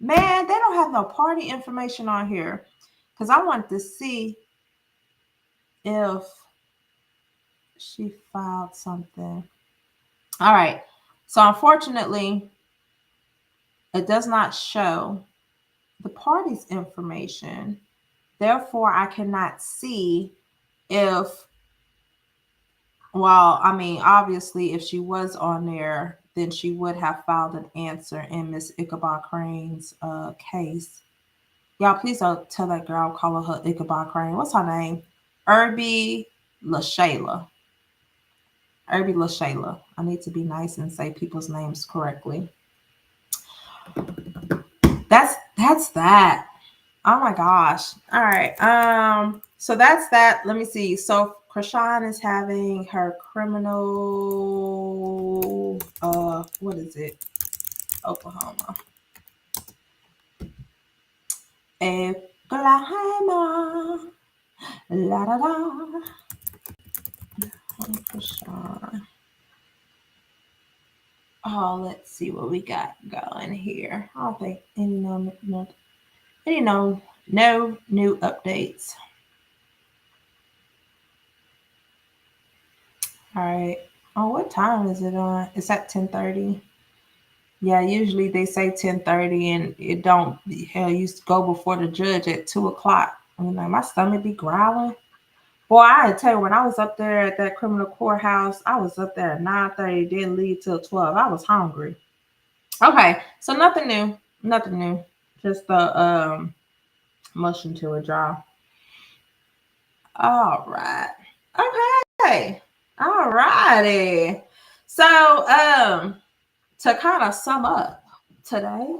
Man, they don't have no party information on here. Because I wanted to see if she filed something. All right. So unfortunately, it does not show the party's information. Therefore, I cannot see if, well, I mean, obviously, if she was on there, then she would have filed an answer in Miss Ichabod Crane's case. Y'all, please don't tell that girl I'm calling her Ichabod Crane. What's her name? Irby LaShayla. Irby LaShayla. I need to be nice and say people's names correctly. That's that. Oh my gosh. All right. So that's that. Let me see. So Chrisean is having her criminal what is it? Oklahoma. Oklahoma. La da da. Chrisean. Oh, let's see what we got going here. I don't think any no new updates. All right. Oh, what time is it on? It's at 10:30. Yeah, usually they say 10:30 and it don't hell used to go before the judge at 2:00. I mean, like my stomach be growling. Boy, I tell you, when I was up there at that criminal courthouse, I was up there at 9:30, didn't leave till 12. I was hungry. Okay, so nothing new. Nothing new. Just the motion to withdraw. All right. Okay. All righty. So to kind of sum up today,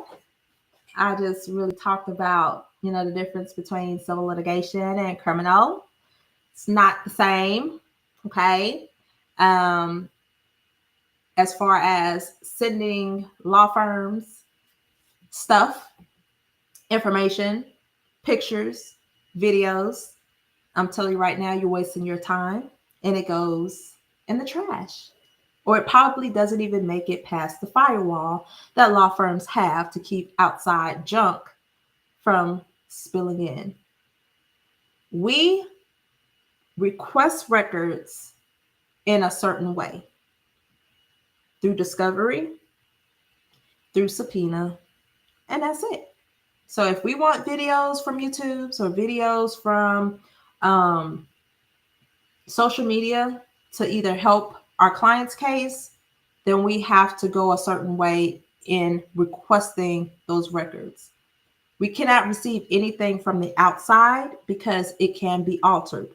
I just really talked about, the difference between civil litigation and criminal. It's not the same. Okay. As far as sending law firms stuff, information, pictures, videos, I'm telling you right now, you're wasting your time and it goes in the trash. Or it probably doesn't even make it past the firewall that law firms have to keep outside junk from spilling in. We request records in a certain way through discovery, through subpoena, and that's it. So if we want videos from YouTube or videos from social media to either help our client's case, then we have to go a certain way in requesting those records. We cannot receive anything from the outside because it can be altered.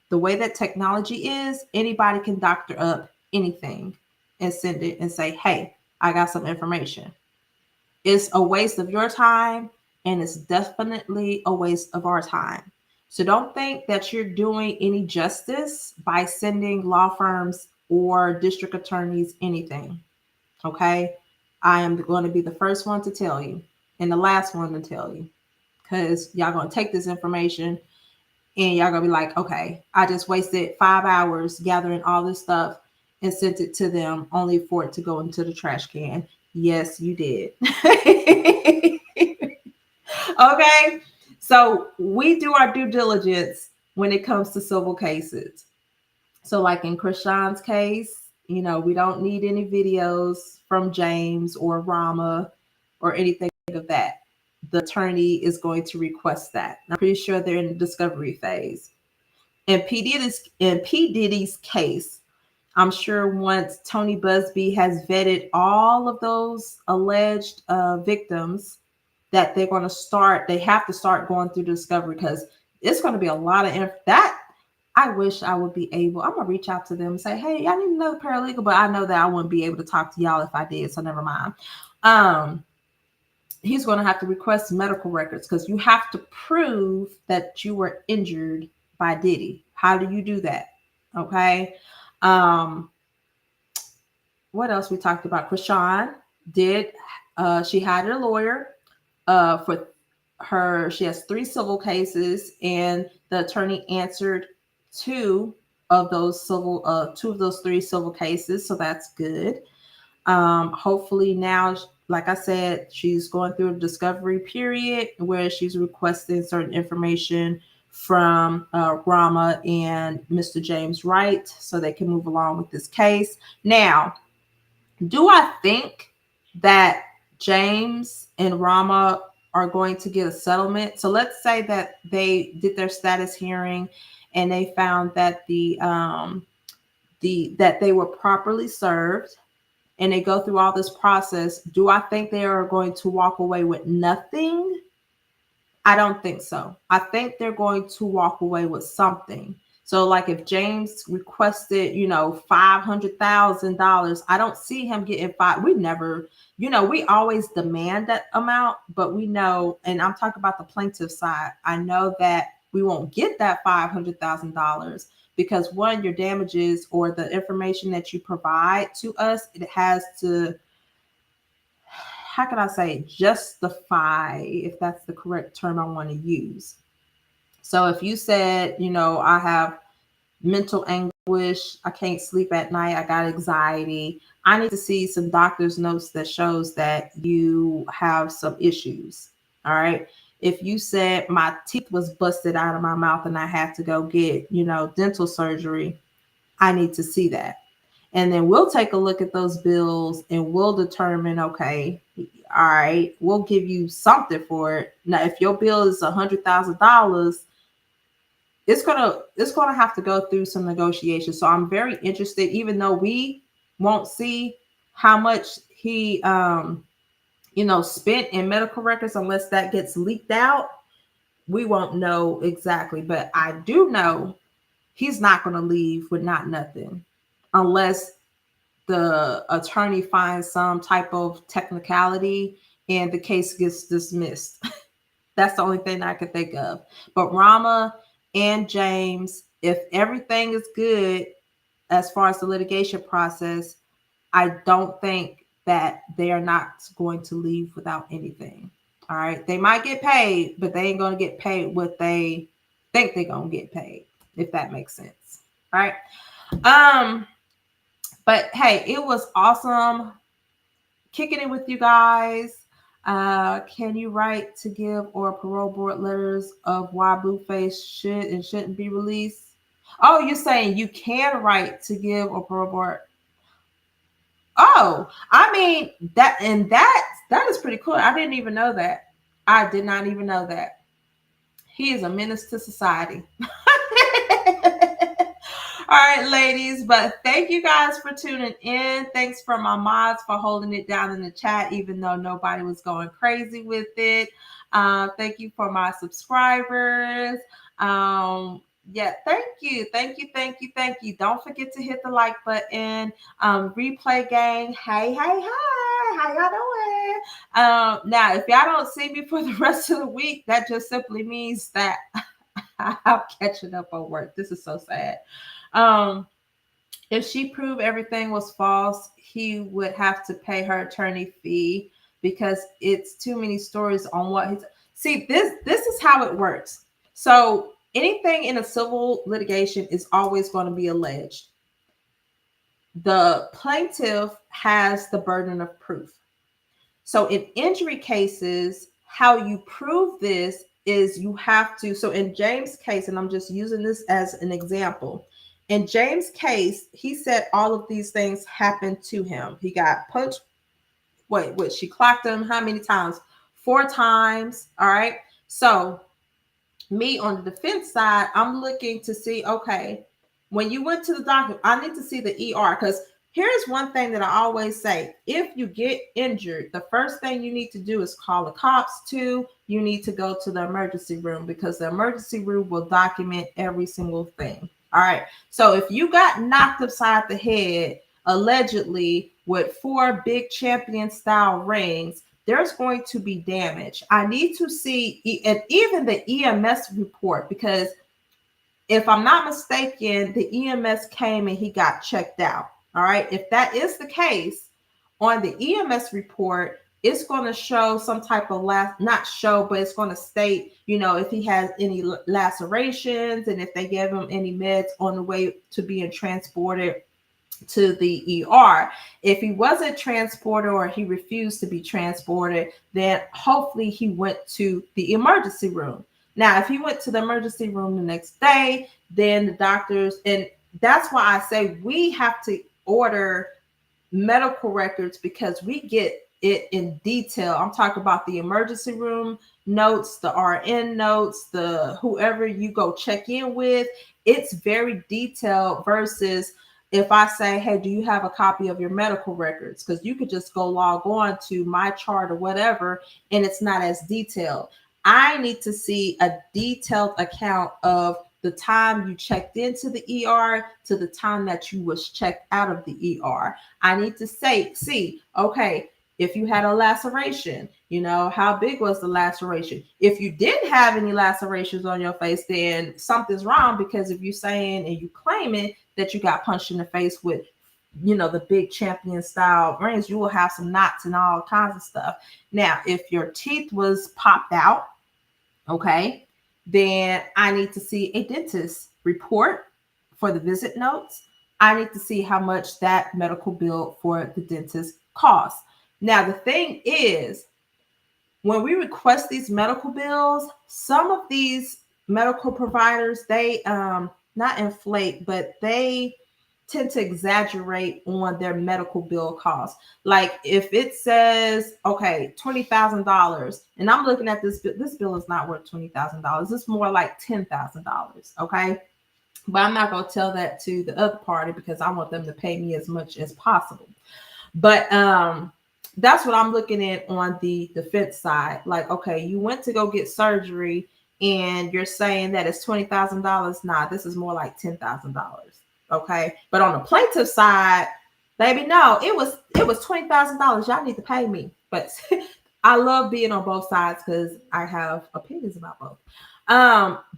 The way that technology is, anybody can doctor up anything and send it and say, hey, I got some information. It's a waste of your time, and it's definitely a waste of our time. So don't think that you're doing any justice by sending law firms or district attorneys anything. Okay. I am going to be the first one to tell you and the last one to tell you, because y'all going to take this information and y'all going to be like, okay, I just wasted 5 hours gathering all this stuff and sent it to them only for it to go into the trash can. Yes, you did. Okay. So we do our due diligence when it comes to civil cases. So like in Chrisean's case, we don't need any videos from James or Rama or anything of that. The attorney is going to request that. I'm pretty sure they're in the discovery phase. In P. Diddy's case, I'm sure once Tony Busby has vetted all of those alleged victims, that they have to start going through discovery, because it's going to be a lot of that. I wish I would be able, I'm going to reach out to them and say, hey, I need another paralegal, but I know that I wouldn't be able to talk to y'all if I did, so never mind. He's going to have to request medical records, because you have to prove that you were injured by Diddy. How do you do that? Okay. What else we talked about? Chrisean she hired a lawyer for her. She has 3 civil cases, and the attorney answered 2 of those 3 civil cases. So that's good. Hopefully now, like I said, she's going through a discovery period where she's requesting certain information from Rama and Mr. James Wright so they can move along with this case. Now, do I think that James and Rama are going to get a settlement? So let's say that they did their status hearing and they found that that they were properly served, and they go through all this process. Do I think they are going to walk away with nothing? I don't think so. I think they're going to walk away with something. So like if James requested, $500,000, I don't see him getting five. We never, we always demand that amount, but we know, and I'm talking about the plaintiff side, I know that we won't get that $500,000 because one, your damages or the information that you provide to us, it has to, how can I say, justify, if that's the correct term I want to use. So if you said, I have mental anguish, I can't sleep at night, I got anxiety, I need to see some doctor's notes that shows that you have some issues. All right. If you said my teeth was busted out of my mouth and I had to go get, dental surgery, I need to see that. And then we'll take a look at those bills and we'll determine, okay, all right, we'll give you something for it. Now, if your bill is $100,000, it's gonna have to go through some negotiations. So I'm very interested, even though we won't see how much he spent in medical records unless that gets leaked out. We won't know exactly, but I do know he's not going to leave with not nothing unless the attorney finds some type of technicality and the case gets dismissed. That's the only thing I can think of. But Rama and James, if everything is good as far as the litigation process, I don't think that they are not going to leave without anything. All right. They might get paid, but they ain't going to get paid what they think they're going to get paid, if that makes sense. All right. But hey, it was awesome kicking it with you guys. Can you write to give or parole board letters of why Blueface should and shouldn't be released? Oh, you're saying you can write to give or parole board? Oh, I mean that is pretty cool. I didn't even know that. I did not even know that. He is a menace to society. right, ladies. But thank you guys for tuning in. Thanks for my mods for holding it down in the chat, even though nobody was going crazy with it. Thank you for my subscribers. Yeah, thank you. Thank you. Thank you. Thank you. Don't forget to hit the like button. Replay gang. Hey, hey, hi. How y'all doing? Now, if y'all don't see me for the rest of the week, that just simply means that I'm catching up on work. This is so sad. If she proved everything was false, he would have to pay her attorney fee because it's too many stories on what he's. See, this is how it works. So anything in a civil litigation is always going to be alleged. The plaintiff has the burden of proof. So in injury cases, how you prove this is you have to. So in James' case, and I'm just using this as an example. In James' case, he said all of these things happened to him. He got punched. Wait, she clocked him how many times? 4 times. All right. So me on the defense side, I'm looking to see, okay, when you went to the doctor, I need to see the ER because here's one thing that I always say. If you get injured, the first thing you need to do is call the cops. 2, you need to go to the emergency room because the emergency room will document every single thing. All right. So if you got knocked upside the head, allegedly with 4 big champion style rings, there's going to be damage. I need to see, and even the EMS report, because if I'm not mistaken, the EMS came and he got checked out. All right. If that is the case, on the EMS report, it's going to show some type of not show, but it's going to state, if he has any lacerations and if they gave him any meds on the way to being transported to the ER. If he wasn't transported or he refused to be transported, then hopefully he went to the emergency room. Now, if he went to the emergency room the next day, then the doctors, and that's why I say we have to order medical records because we get it in detail. I'm talking about the emergency room notes, the RN notes, the whoever you go check in with. It's very detailed versus if I say, hey, do you have a copy of your medical records? Because you could just go log on to my chart or whatever, and it's not as detailed. I need to see a detailed account of the time you checked into the ER to the time that you was checked out of the ER. I need to see, okay, if you had a laceration, how big was the laceration? If you didn't have any lacerations on your face, then something's wrong because if you're saying and you claiming that you got punched in the face with, the big champion style rings, you will have some knots and all kinds of stuff. Now, if your teeth was popped out, okay, then I need to see a dentist report for the visit notes. I need to see how much that medical bill for the dentist costs. Now, the thing is, when we request these medical bills, some of these medical providers, they not inflate, but they tend to exaggerate on their medical bill costs. Like if it says, okay, $20,000, and I'm looking at this bill is not worth $20,000. It's more like $10,000. Okay. But I'm not going to tell that to the other party because I want them to pay me as much as possible. But that's what I'm looking at on the defense side. Like, okay, you went to go get surgery and you're saying that it's $20,000. Nah, this is more like $10,000. Okay. But on the plaintiff side, baby, no, it was $20,000. Y'all need to pay me. But I love being on both sides because I have opinions about both.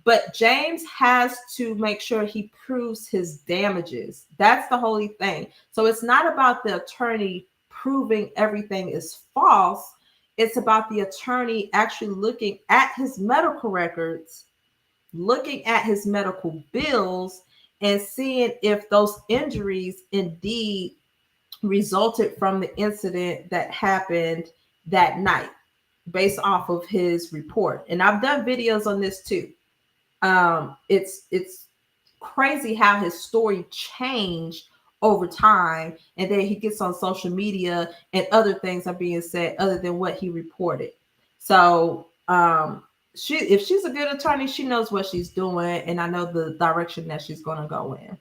But James has to make sure he proves his damages. That's the holy thing. So it's not about the attorney proving everything is false. It's about the attorney actually looking at his medical records, looking at his medical bills, and seeing if those injuries indeed resulted from the incident that happened that night based off of his report. And I've done videos on this too. It's crazy how his story changed over time, and then he gets on social media and other things are being said other than what he reported. So if she's a good attorney, she knows what she's doing, and I know the direction that she's going to go in.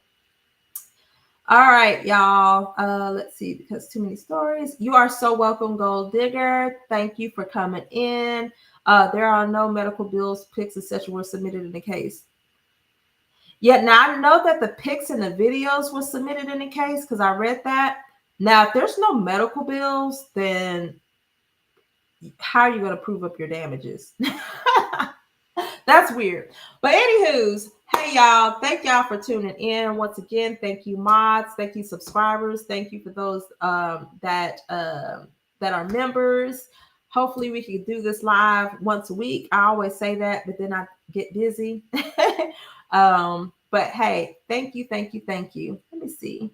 All right, y'all. Let's see, because too many stories. You are so welcome, Gold Digger. Thank you for coming in. There are no medical bills, pics, etc. were submitted in the case. Yeah, now I know that the pics and the videos were submitted in the case because I read that. Now, if there's no medical bills, then how are you going to prove up your damages? That's weird. But anywho's, hey y'all, thank y'all for tuning in once again. Thank you, mods. Thank you, subscribers. Thank you for those that are members. Hopefully, we can do this live once a week. I always say that, but then I get busy. But hey, thank you, thank you, thank you. Let me see.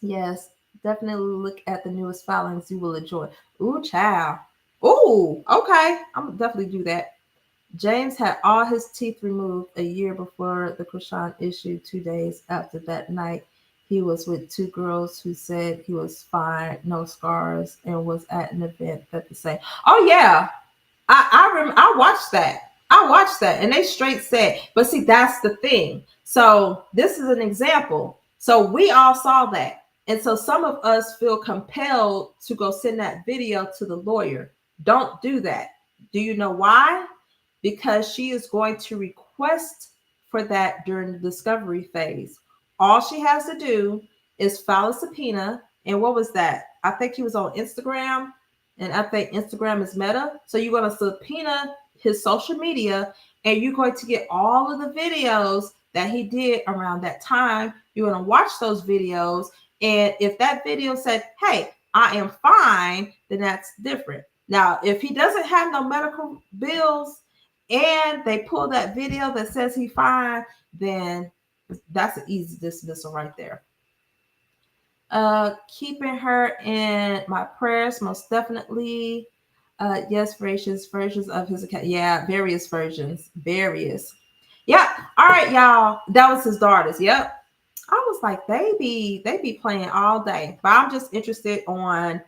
Yes, definitely look at the newest filings. You will enjoy. Ooh, child. Ooh, okay. I'm gonna definitely do that. James had all his teeth removed a year before the Chrisean issue. 2 days after that night, he was with two girls who said he was fine, no scars, and was at an event that the same. Oh yeah, I watched that. I watched that, and they straight said, but see, that's the thing. So this is an example. So we all saw that, and so some of us feel compelled to go send that video to the lawyer. Don't do that. Do you know why? Because she is going to request for that during the discovery phase. All she has to do is file a subpoena. And what was that? I think he was on Instagram, and I think Instagram is Meta. So you're going to subpoena his social media, and you're going to get all of the videos that he did around that time. You're going to watch those videos. And if that video said, hey, I am fine, then that's different. Now, if he doesn't have no medical bills and they pull that video that says he's fine, then that's an easy dismissal right there. Keeping her in my prayers, most definitely. Yes, various versions of his account. Yeah, various versions. Various. Yep. All right, y'all. That was his daughters. Yep. I was like, they be playing all day. But I'm just interested on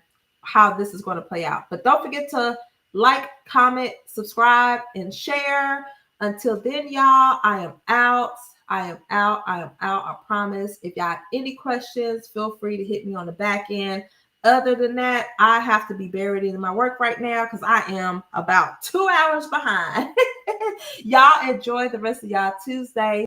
how this is going to play out. But don't forget to like, comment, subscribe, and share. Until then, y'all, I am out. I am out. I am out. I promise. If y'all have any questions, feel free to hit me on the back end. Other than that, I have to be buried in my work right now because I am about 2 hours behind. Y'all enjoy the rest of y'all Tuesday.